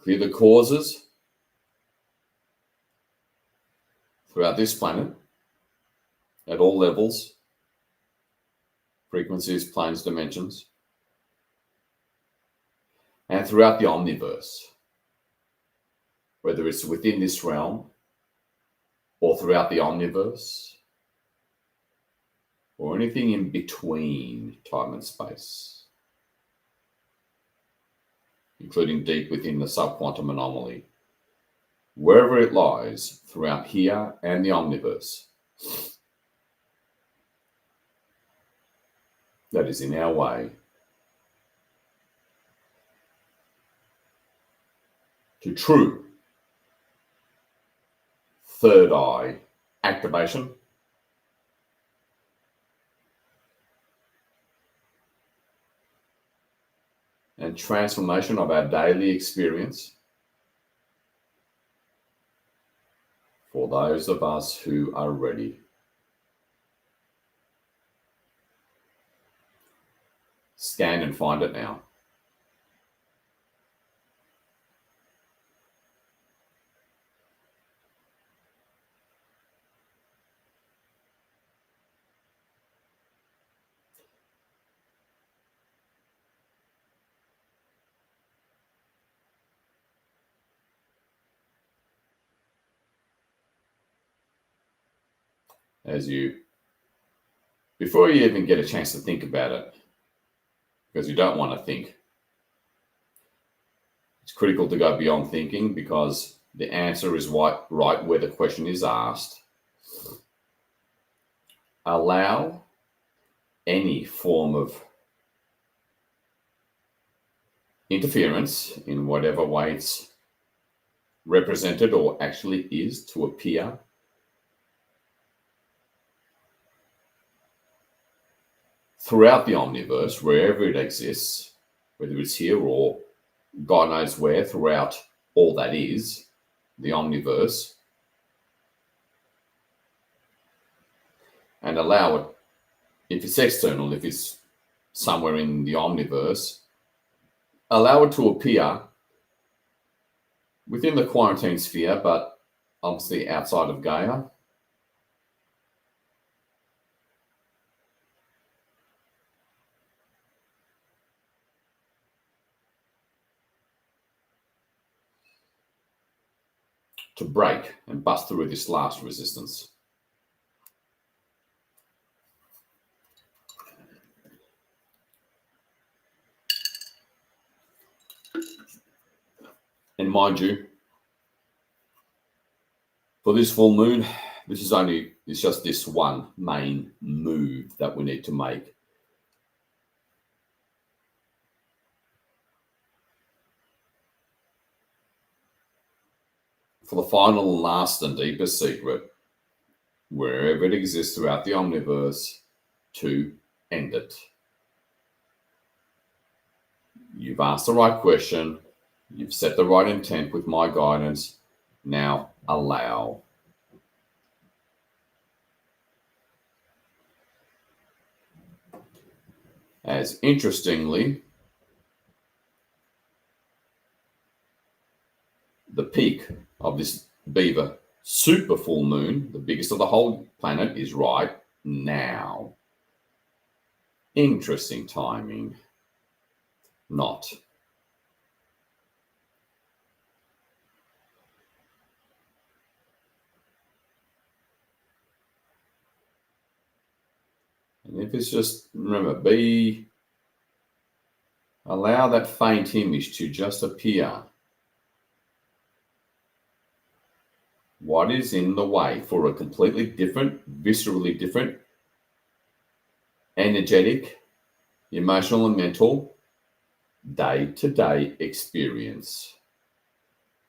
Clear the causes throughout this planet at all levels, frequencies, planes, dimensions, and throughout the omniverse, whether it's within this realm or throughout the omniverse or anything in between time and space, including deep within the subquantum anomaly, wherever it lies throughout here and the omniverse, that is in our way to true third eye activation, and transformation of our daily experience for those of us who are ready. Scan and find it now. Before you even get a chance to think about it, because you don't want to think, it's critical to go beyond thinking because the answer is right where the question is asked. Allow any form of interference in whatever way it's represented or actually is to appear throughout the omniverse, wherever it exists, whether it's here or God knows where, throughout all that is, the omniverse, and allow it, if it's external, if it's somewhere in the omniverse, allow it to appear within the quarantine sphere, but obviously outside of Gaia. To break and bust through this last resistance. And mind you, for this full moon, it's just this one main move that we need to make. For the final, last, and deepest secret, wherever it exists throughout the omniverse, to end it. You've asked the right question. You've set the right intent with my guidance. Now allow. As interestingly, the peak of this Beaver super full moon, the biggest of the whole planet, is right now. Interesting timing. Not. And if it's just, remember, allow that faint image to just appear. What is in the way for a completely different, viscerally different, energetic, emotional and mental, day-to-day experience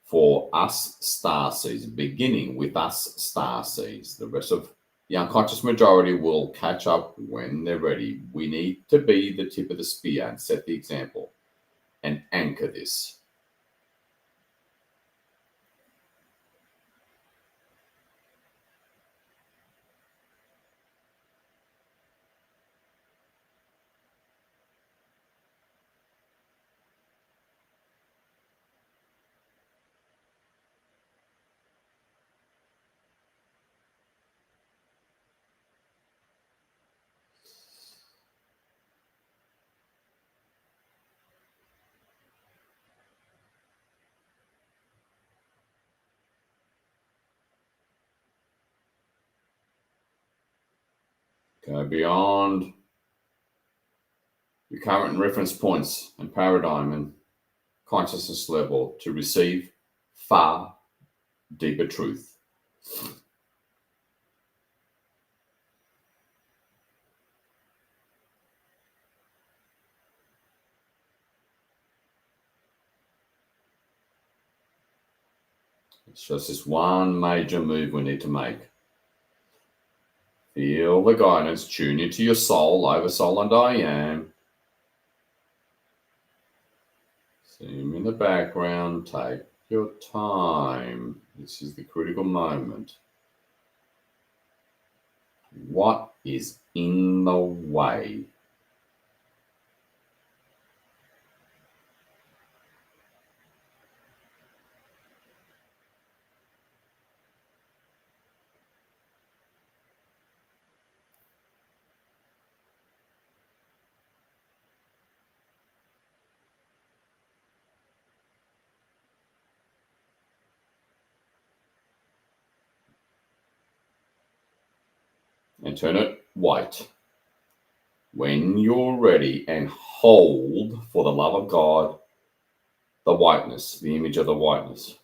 for us starseeds, beginning with us starseeds. The rest of the unconscious majority will catch up when they're ready. We need to be the tip of the spear and set the example and anchor this. Go beyond your current reference points and paradigm and consciousness level to receive far deeper truth. It's just this one major move we need to make. Feel the guidance, tune into your soul, oversoul and I am. See him in the background, take your time. This is the critical moment. What is in the way? And turn it white. When you're ready, and hold, for the love of God, the whiteness, the image of the whiteness.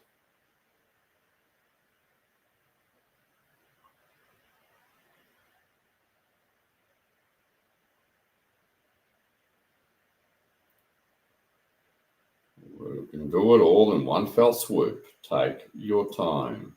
We can do it all in one fell swoop. Take your time.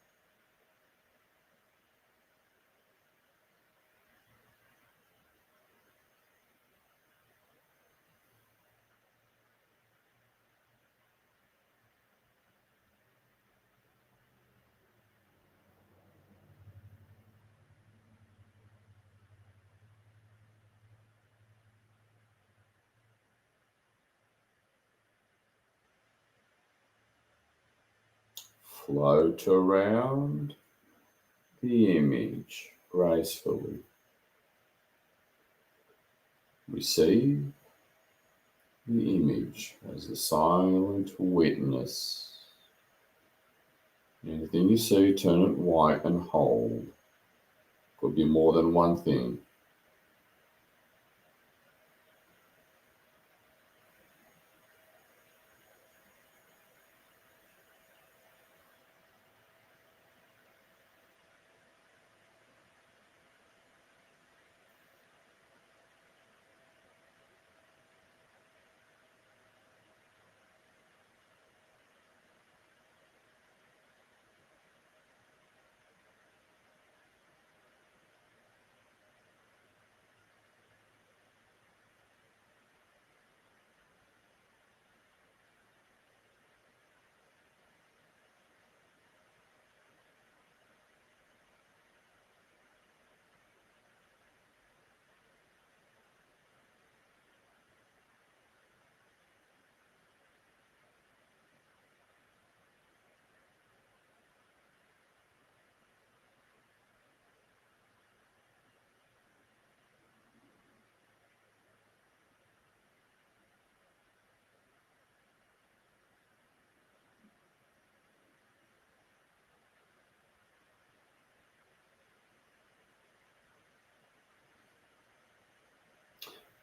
Float around the image gracefully. Receive the image as a silent witness. Anything you see, turn it white and hold. Could be more than one thing.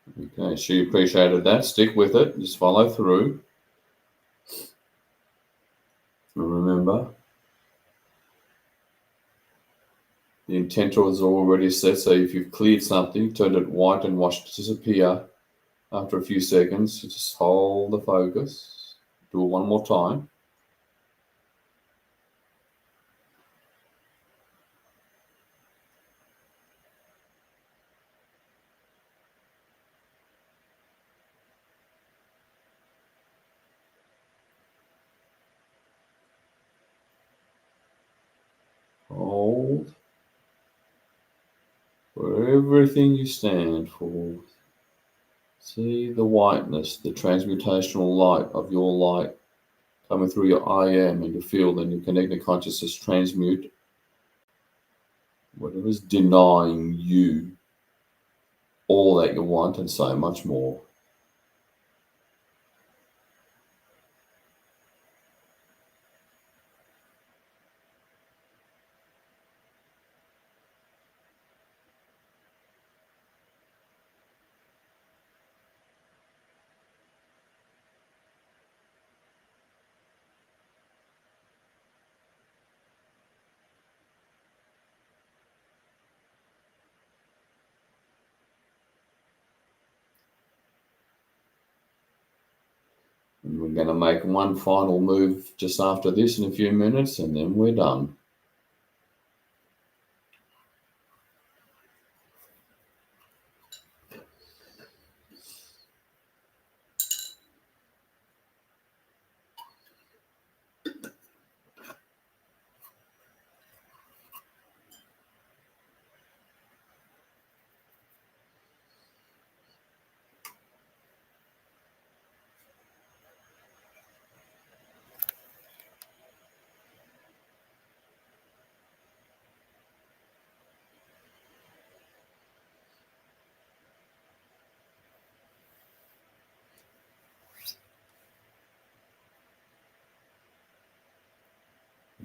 Okay, she appreciated that. Stick with it. Just follow through. And remember, the intent was already set. So if you've cleared something, turned it white and watched it disappear after a few seconds, just hold the focus. Do it one more time. Hold for everything you stand for. See the whiteness, the transmutational light of your light coming through your I am and your field and your connected consciousness transmute whatever's denying you all that you want and so much more. And we're going to make one final move just after this in a few minutes, and then we're done.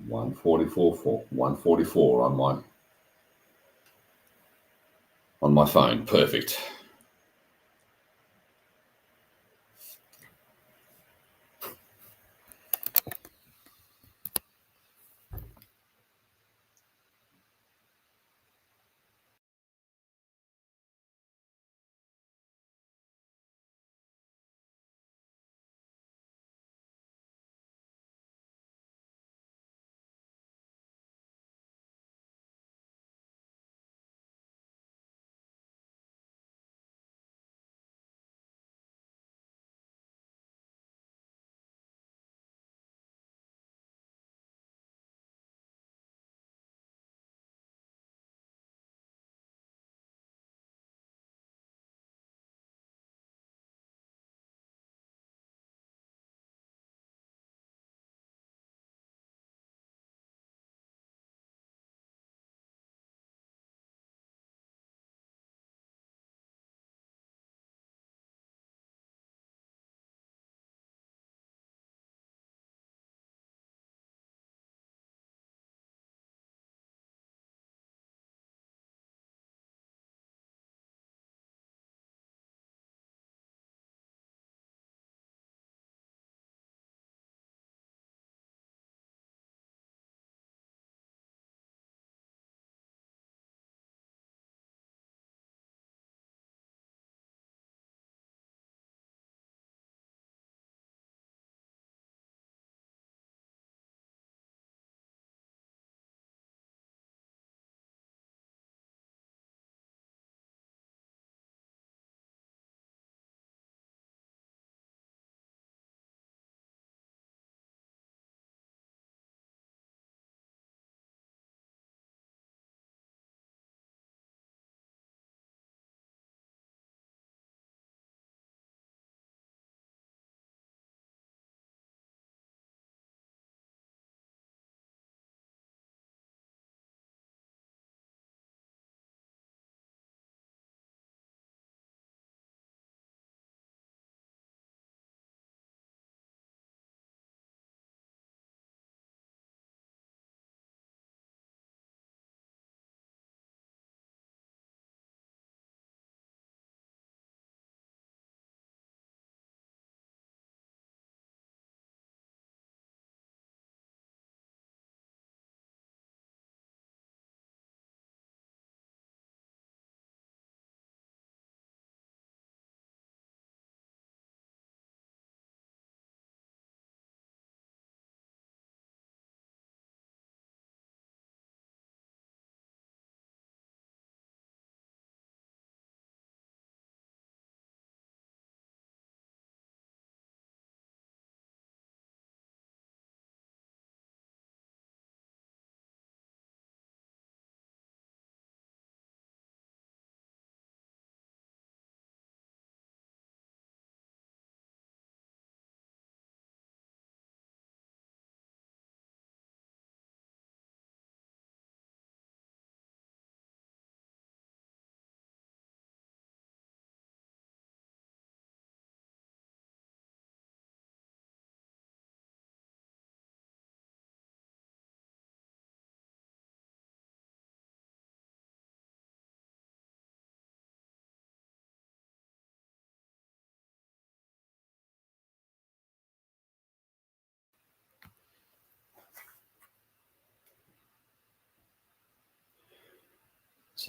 One 144 on my phone. Perfect.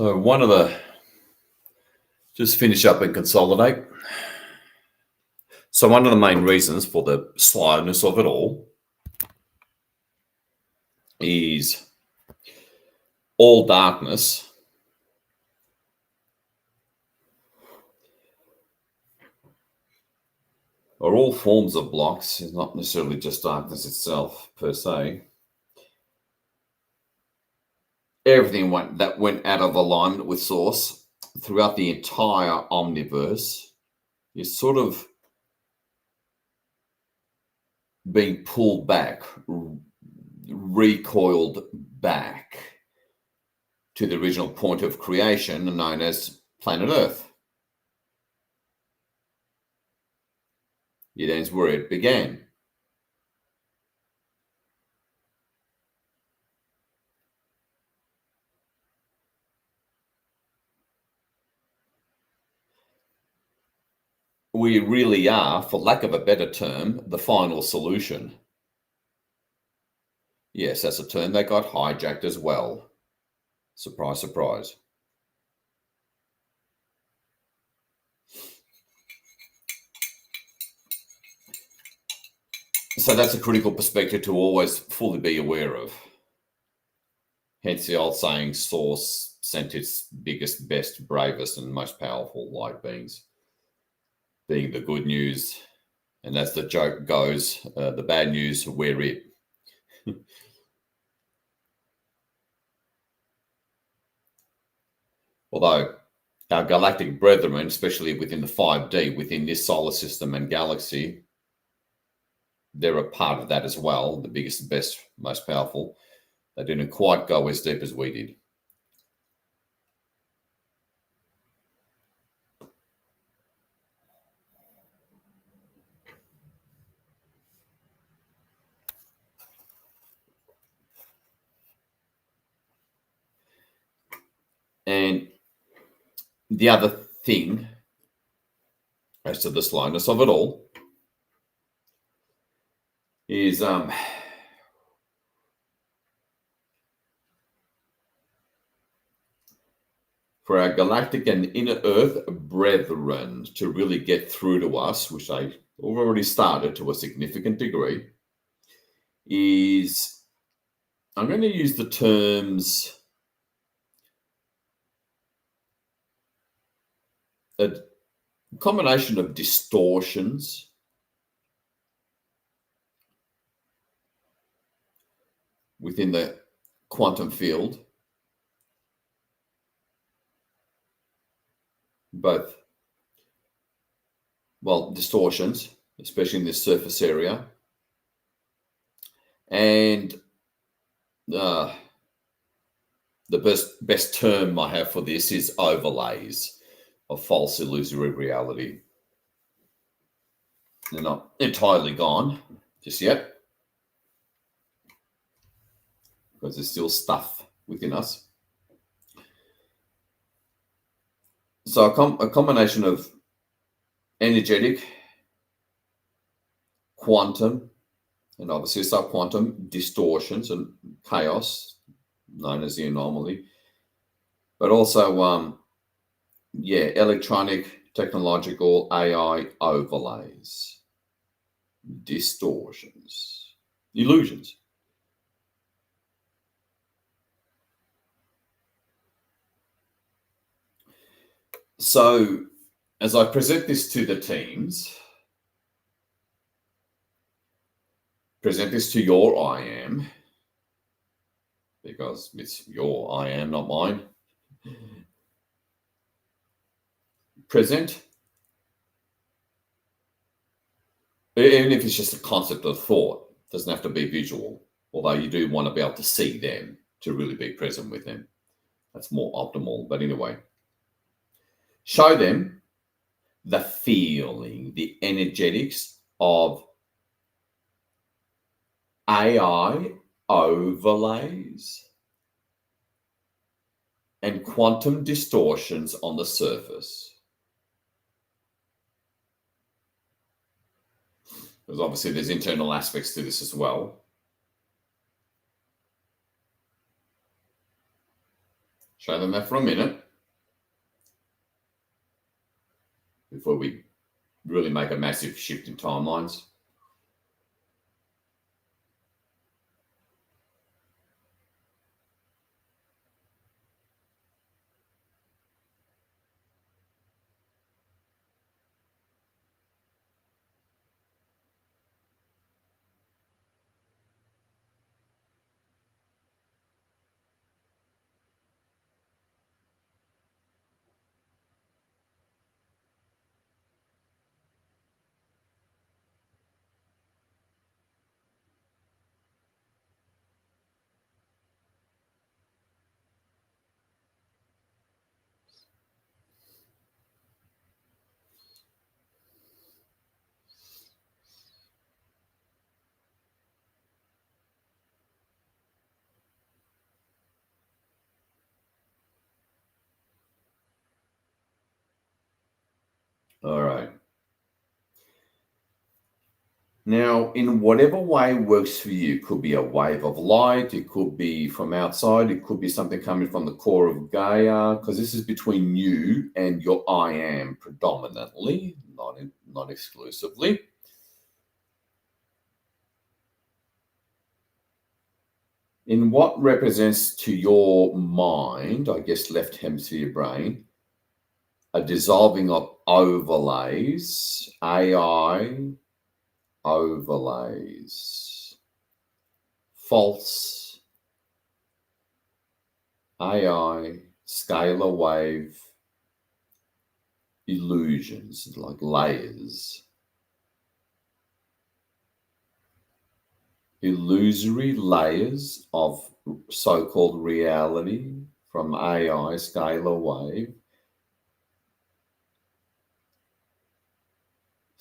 So just finish up and consolidate. So one of the main reasons for the slowness of it all is all darkness or all forms of blocks is not necessarily just darkness itself per se. Everything that went out of alignment with source throughout the entire omniverse is sort of being pulled back, recoiled back to the original point of creation known as planet Earth. It ends where it began. We really are, for lack of a better term, the final solution. Yes, that's a term that got hijacked as well. Surprise, surprise. So that's a critical perspective to always fully be aware of. Hence the old saying, Source sent its biggest, best, bravest, and most powerful light beings, being the good news. And as the joke goes, the bad news, we're it. Although our galactic brethren, especially within the 5D, within this solar system and galaxy, they're a part of that as well, the biggest, best, most powerful. They didn't quite go as deep as we did. And the other thing, as to the slowness of it all, is for our galactic and inner Earth brethren to really get through to us, which they already started to a significant degree, is I'm going to use the terms a combination of distortions within the quantum field, both, well, distortions, especially in this surface area, and the best term I have for this is overlays of false illusory reality. They're not entirely gone just yet, because there's still stuff within us. So a combination of energetic, quantum, and obviously subquantum distortions and chaos, known as the anomaly, but also, electronic, technological, AI overlays, distortions, illusions. So, as I present this to the teams, present this to your I am, because it's your I am, not mine. Present, even if it's just a concept of thought, doesn't have to be visual, although you do want to be able to see them to really be present with them. That's more optimal. But anyway, show them the feeling, the energetics of AI overlays and quantum distortions on the surface. Because obviously there's internal aspects to this as well. Show them that for a minute before we really make a massive shift in timelines. All right. Now, in whatever way works for you, it could be a wave of light, it could be from outside, it could be something coming from the core of Gaia, because this is between you and your I am predominantly, not exclusively. In what represents to your mind, I guess left hemisphere brain, a dissolving of overlays, AI overlays, false AI, scalar wave, illusions, like layers, illusory layers of so-called reality from AI, scalar wave.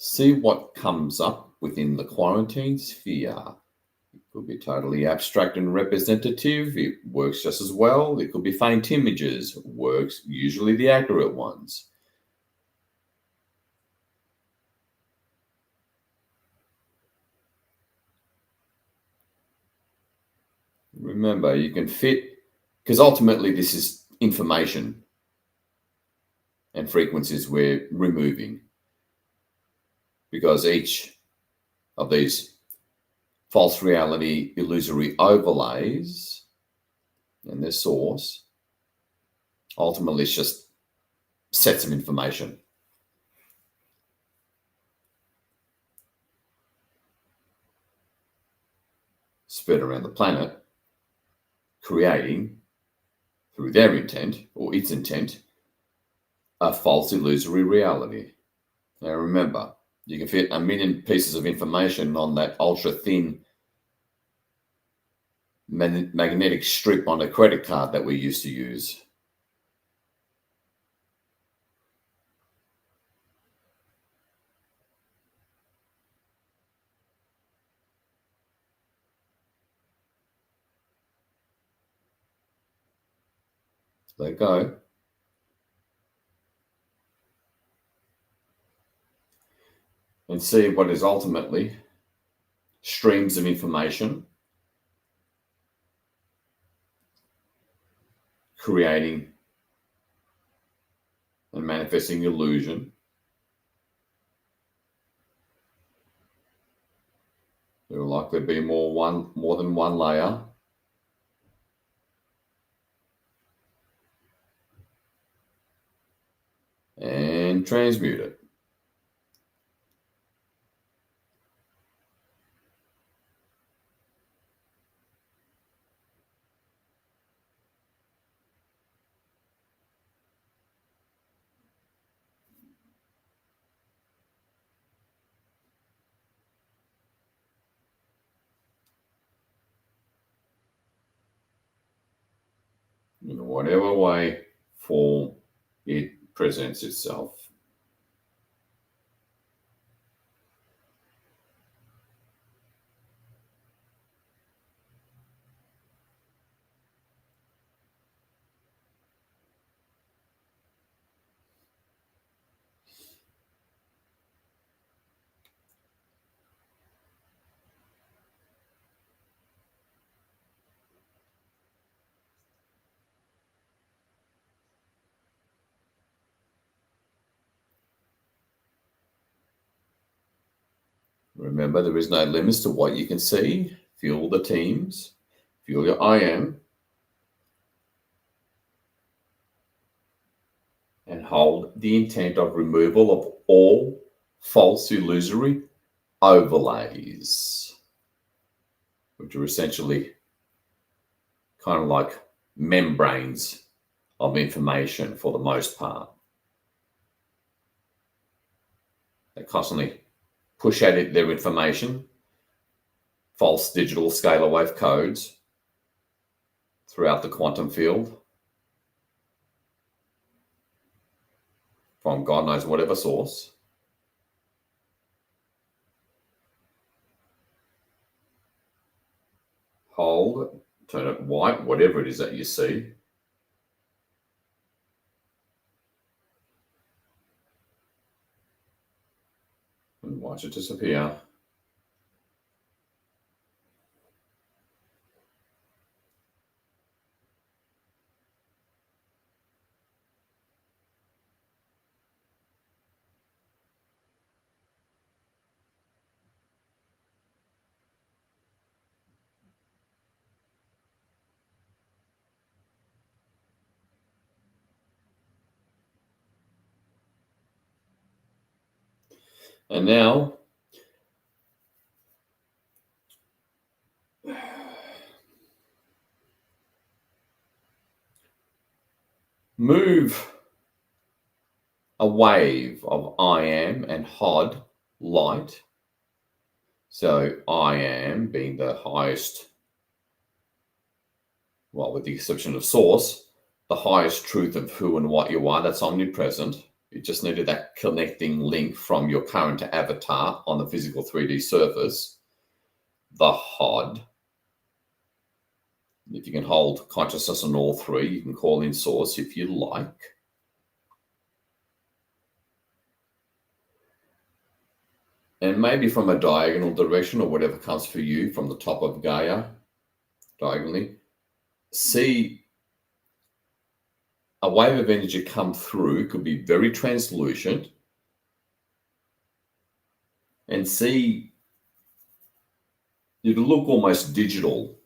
See what comes up within the quarantine sphere. It could be totally abstract and representative. It works just as well. It could be faint images. It works usually the accurate ones. Remember, you can fit, because ultimately this is information and frequencies we're removing, because each of these false reality illusory overlays and their source ultimately is just sets of information spread around the planet, creating, through their intent or its intent, a false illusory reality. Now remember, you can fit a million pieces of information on that ultra thin magnetic strip on a credit card that we used to use. Let go. And see what is ultimately streams of information creating and manifesting illusion. There will likely be more than one layer. And transmute it. In whatever way, form it presents itself. Remember, there is no limits to what you can see. Feel the teams. Feel your I am. And hold the intent of removal of all false illusory overlays, which are essentially kind of like membranes of information for the most part. They constantly push at it their information, false digital scalar wave codes throughout the quantum field from God knows whatever source. Hold, turn it white, whatever it is that you see. And watch it disappear. And now, move a wave of I am and Hod light. So I am being the highest, well, with the exception of source, the highest truth of who and what you are. That's omnipresent. You just needed that connecting link from your current avatar on the physical 3D surface, the Hod. If you can hold consciousness on all three, you can call in source if you like. And maybe from a diagonal direction or whatever comes for you from the top of Gaia, diagonally, see a wave of energy come through. It could be very translucent. And see it look almost digital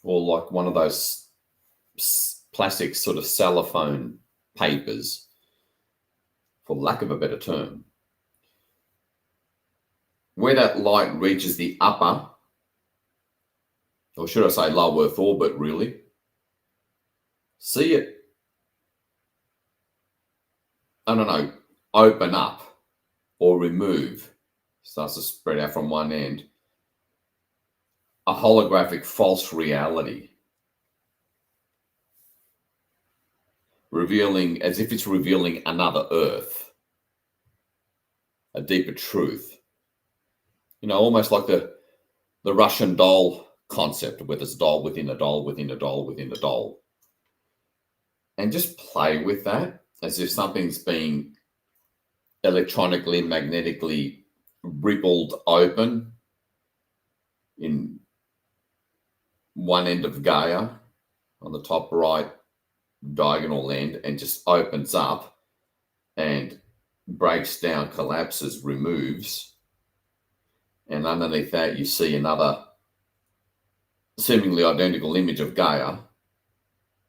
or like one of those plastic sort of cellophane papers, for lack of a better term. Where that light reaches the upper, or should I say low Earth orbit, really, see it, I don't know, open up or remove, starts to spread out from one end, a holographic false reality, revealing, as if it's revealing another Earth, a deeper truth. You know, almost like the Russian doll concept, where there's a doll within a doll within a doll within a doll. And just play with that as if something's being electronically, magnetically rippled open in one end of Gaia on the top right diagonal end, and just opens up and breaks down, collapses, removes. And underneath that, you see another seemingly identical image of Gaia.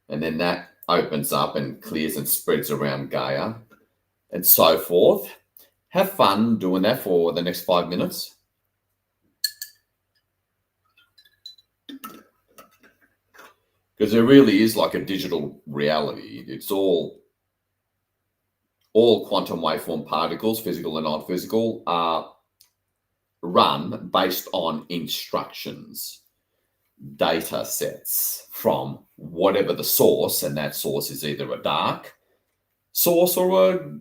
And then that opens up and clears and spreads around Gaia and so forth. Have fun doing that for the next 5 minutes. Because there really is like a digital reality. It's all quantum waveform particles, physical and non-physical, are run based on instructions, data sets from whatever the source, and that source is either a dark source or a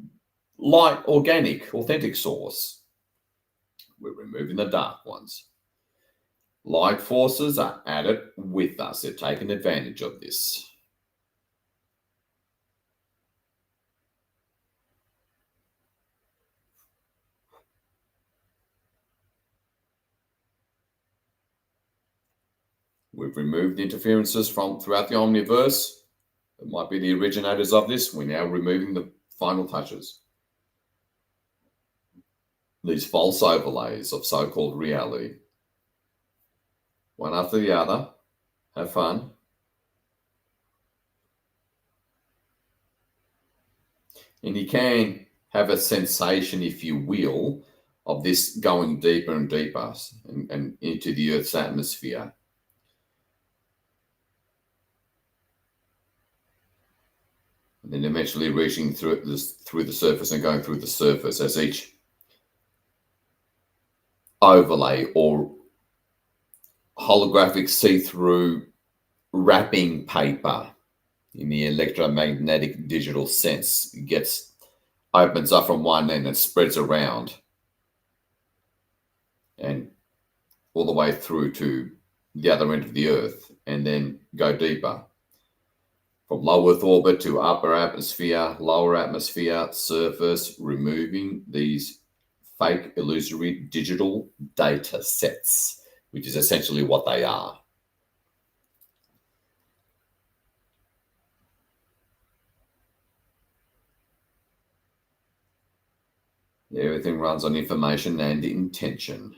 light, organic, authentic source. We're removing the dark ones. Light forces are at it with us. They're taking advantage of this. We've removed interferences from throughout the omniverse. It might be the originators of this. We're now removing the final touches. these false overlays of so-called reality, one after the other. Have fun. And you can have a sensation, if you will, of this going deeper and deeper and into the Earth's atmosphere. And then eventually reaching through the surface and going through the surface as each overlay or holographic see-through wrapping paper in the electromagnetic digital sense opens up from one end and spreads around and all the way through to the other end of the Earth, and then go deeper from low Earth orbit to upper atmosphere, lower atmosphere, surface, removing these fake illusory digital data sets, which is essentially what they are. Everything runs on information and intention.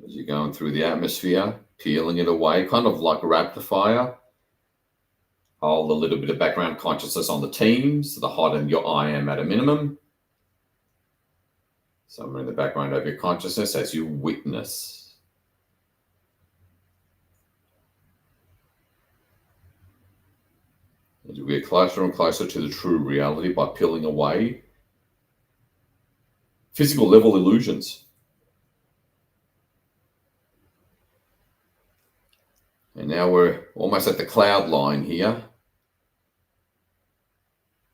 As you're going through the atmosphere, peeling it away, kind of like a rapid fire. Hold a little bit of background consciousness on the teams, the heighten your I am at a minimum. Somewhere in the background of your consciousness as you witness. As you get closer and closer to the true reality by peeling away physical level illusions. And now we're almost at the cloud line here,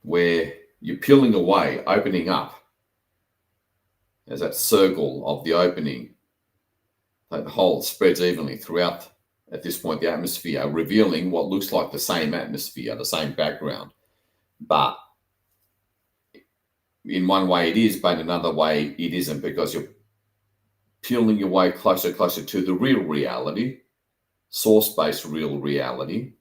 where you're peeling away, opening up, as that circle of the opening, like the hole spreads evenly throughout, at this point, the atmosphere, revealing what looks like the same atmosphere, the same background. But in one way it is, but in another way it isn't, because you're peeling your way closer to the real reality, source-based real reality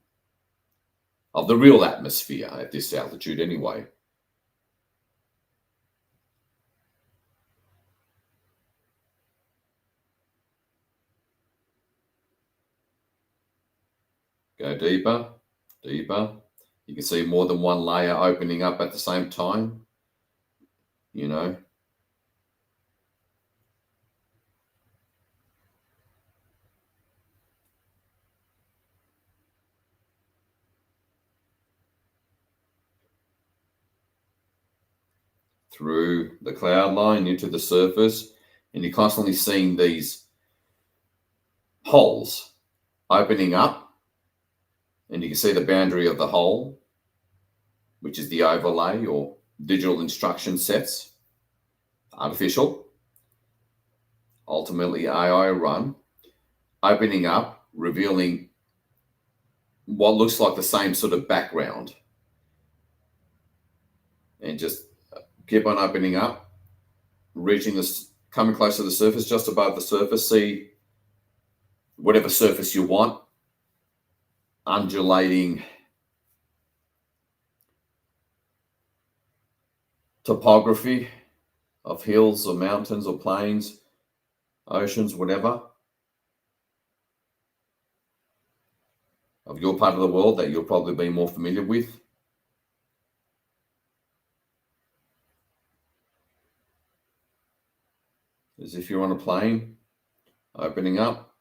of the real atmosphere at this altitude anyway. Go deeper, deeper. You can see more than one layer opening up at the same time, you know. Through the cloud line into the surface, and you're constantly seeing these holes opening up, and you can see the boundary of the hole, which is the overlay or digital instruction sets, artificial, ultimately AI run, opening up, revealing what looks like the same sort of background, and just keep on opening up, reaching this, coming close to the surface, just above the surface, see whatever surface you want, undulating topography of hills or mountains or plains, oceans, whatever, of your part of the world that you'll probably be more familiar with. As if you're on a plane, opening up.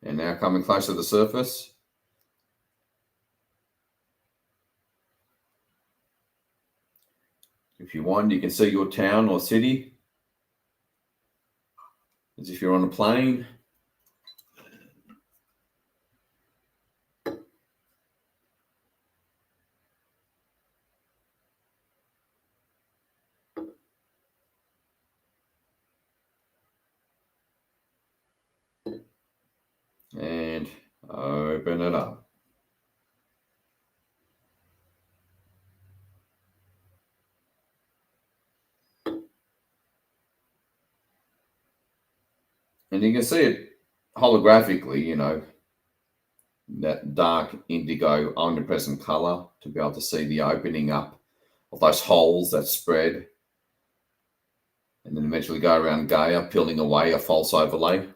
And now coming close to the surface. If you want, you can see your town or city as if you're on a plane. And open it up. And you can see it holographically, you know, that dark indigo omnipresent color to be able to see the opening up of those holes that spread and then eventually go around Gaia, peeling away a false overlay.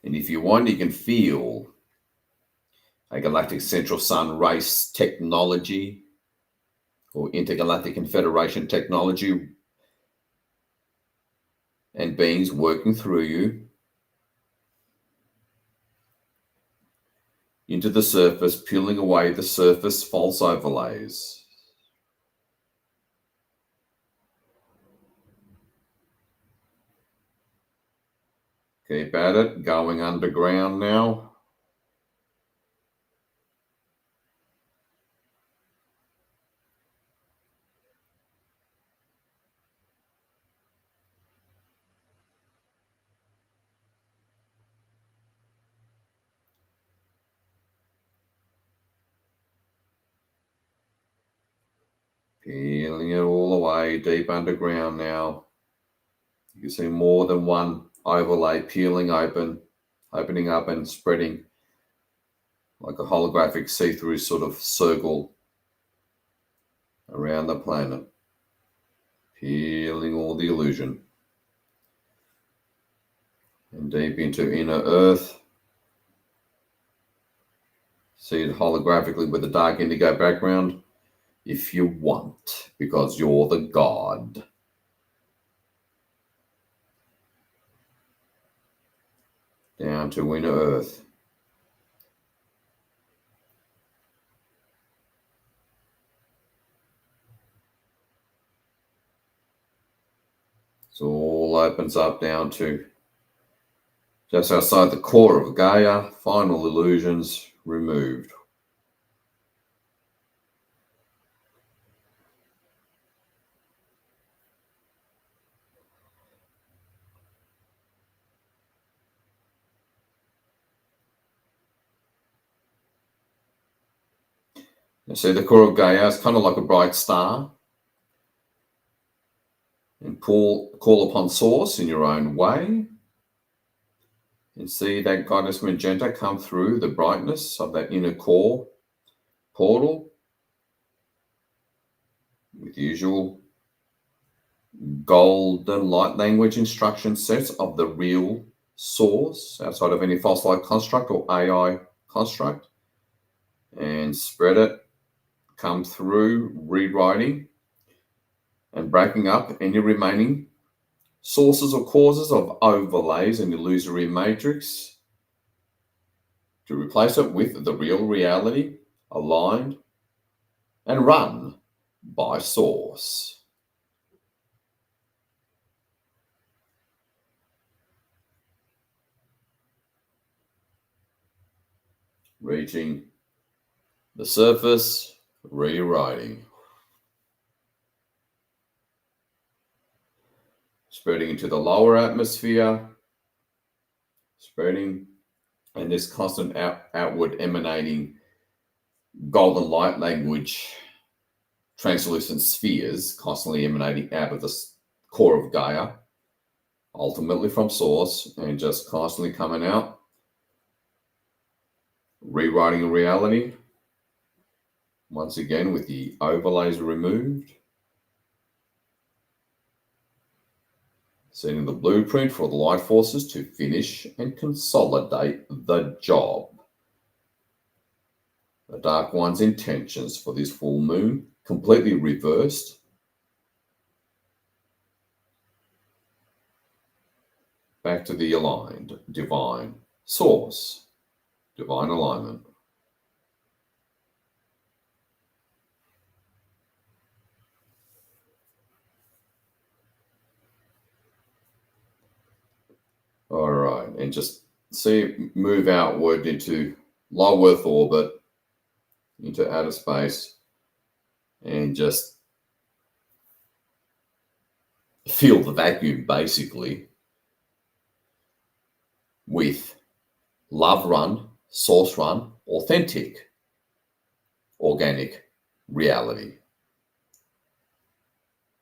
And if you want, you can feel a galactic central sun race technology or intergalactic confederation technology and beings working through you into the surface, peeling away the surface false overlays. Keep at it, going underground now. Peeling it all away, deep underground now. You can see more than one overlay peeling open, opening up and spreading like a holographic see-through sort of circle around the planet, peeling all the illusion. And deep into inner Earth. See it holographically with a dark indigo background if you want, because you're the god. Down to inner Earth. So all opens up down to just outside the core of Gaia, final illusions removed. You see the core of Gaia is kind of like a bright star. And call upon Source in your own way. And see that goddess magenta come through the brightness of that inner core portal with the usual golden light language instruction sets of the real source outside of any false light construct or AI construct. And spread it, come through, rewriting and breaking up any remaining sources or causes of overlays and illusory matrix to replace it with the real reality, aligned and run by Source. Reaching the surface, rewriting. Spreading into the lower atmosphere, spreading, and this constant outward emanating golden light language, translucent spheres constantly emanating out of the core of Gaia, ultimately from Source, and just constantly coming out, rewriting reality, once again with the overlays removed. Setting the blueprint for the light forces to finish and consolidate the job. The Dark One's intentions for this full moon completely reversed. back to the aligned, divine source, divine alignment. All right, and just see it move outward into low Earth orbit, into outer space, and just fill the vacuum basically with love run, source run, authentic, organic reality,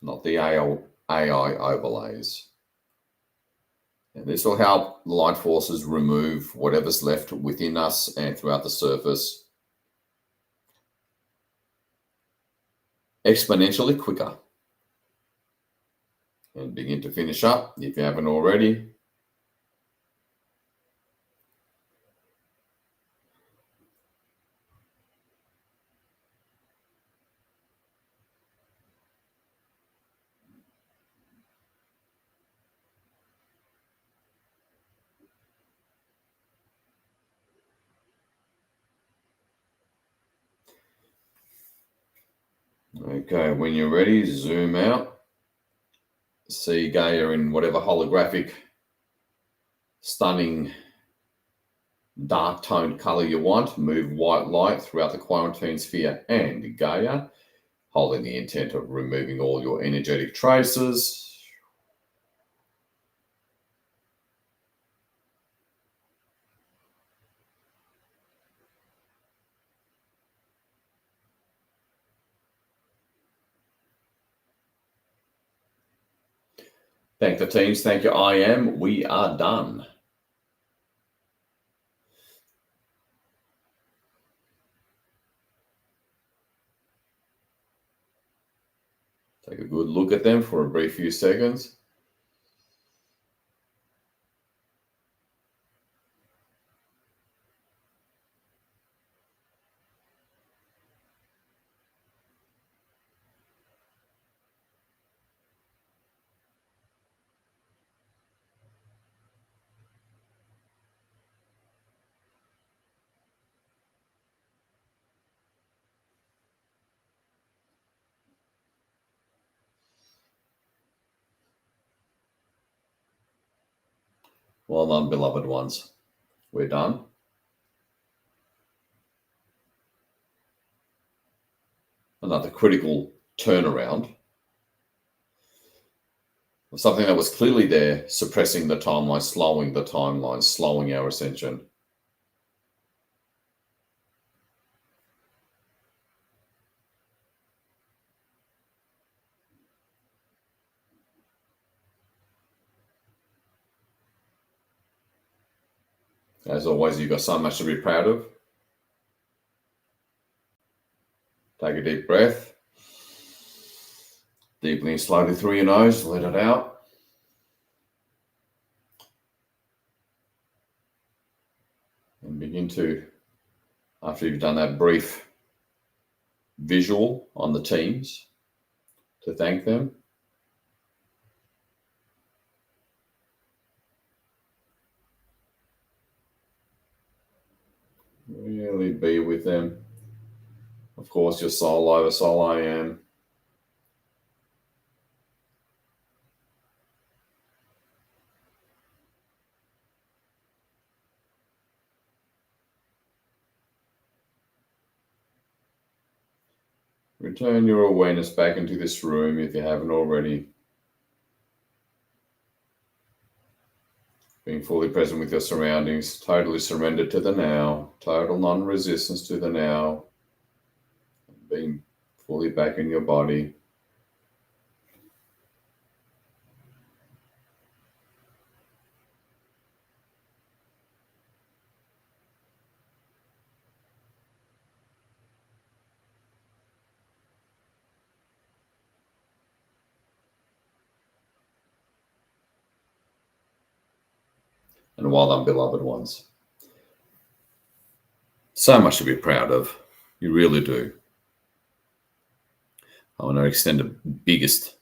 not the AI overlays. And this will help the light forces remove whatever's left within us and throughout the surface exponentially quicker. And begin to finish up if you haven't already. Okay, when you're ready, zoom out. See Gaia in whatever holographic, stunning, dark toned color you want. Move white light throughout the quarantine sphere and Gaia, holding the intent of removing all your energetic traces. Thank the teams. Thank you, I am. We are done. Take a good look at them for a brief few seconds. Well done, beloved ones. We're done. Another critical turnaround of something that was clearly there, suppressing the timeline, slowing our ascension. As always, you've got so much to be proud of. Take a deep breath. Deeply and slowly through your nose, let it out. And begin to, after you've done that brief visual on the teams, to thank them. Really be with them. Of course, your soul over soul I am. Return your awareness back into this room if you haven't already. Being fully present with your surroundings, totally surrendered to the now, total non-resistance to the now, being fully back in your body. And well done, beloved ones. So much to be proud of. You really do. I want to extend the biggest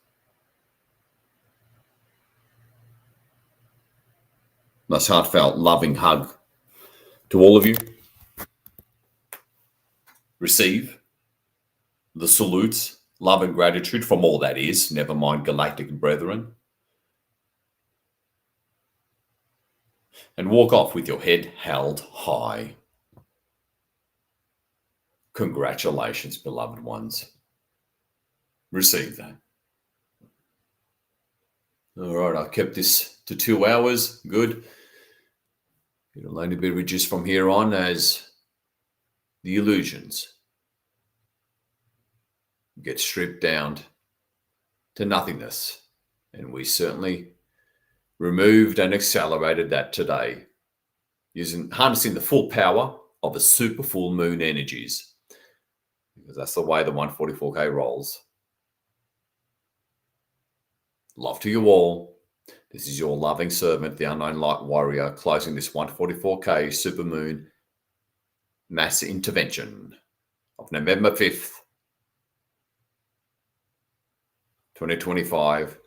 Most heartfelt, loving hug to all of you. Receive the salutes, love and gratitude from all that is, never mind galactic brethren. And walk off with your head held high. Congratulations, beloved ones. Receive that. All right, I kept this to 2 hours. Good. It'll only be reduced from here on as the illusions get stripped down to nothingness. And we certainly removed and accelerated that today, harnessing the full power of the super full moon energies, because that's the way the 144K rolls. Love to you all. This is your loving servant, the Unknown Light Warrior, closing this 144K Supermoon mass intervention of November 5th, 2025.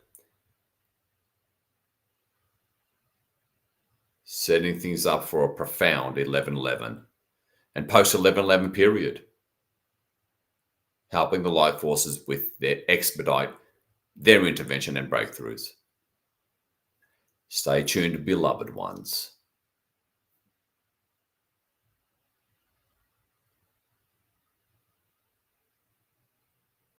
Setting things up for a profound 11/11 and post 11/11 period. Helping the light forces with their expedite their intervention and breakthroughs. Stay tuned, beloved ones.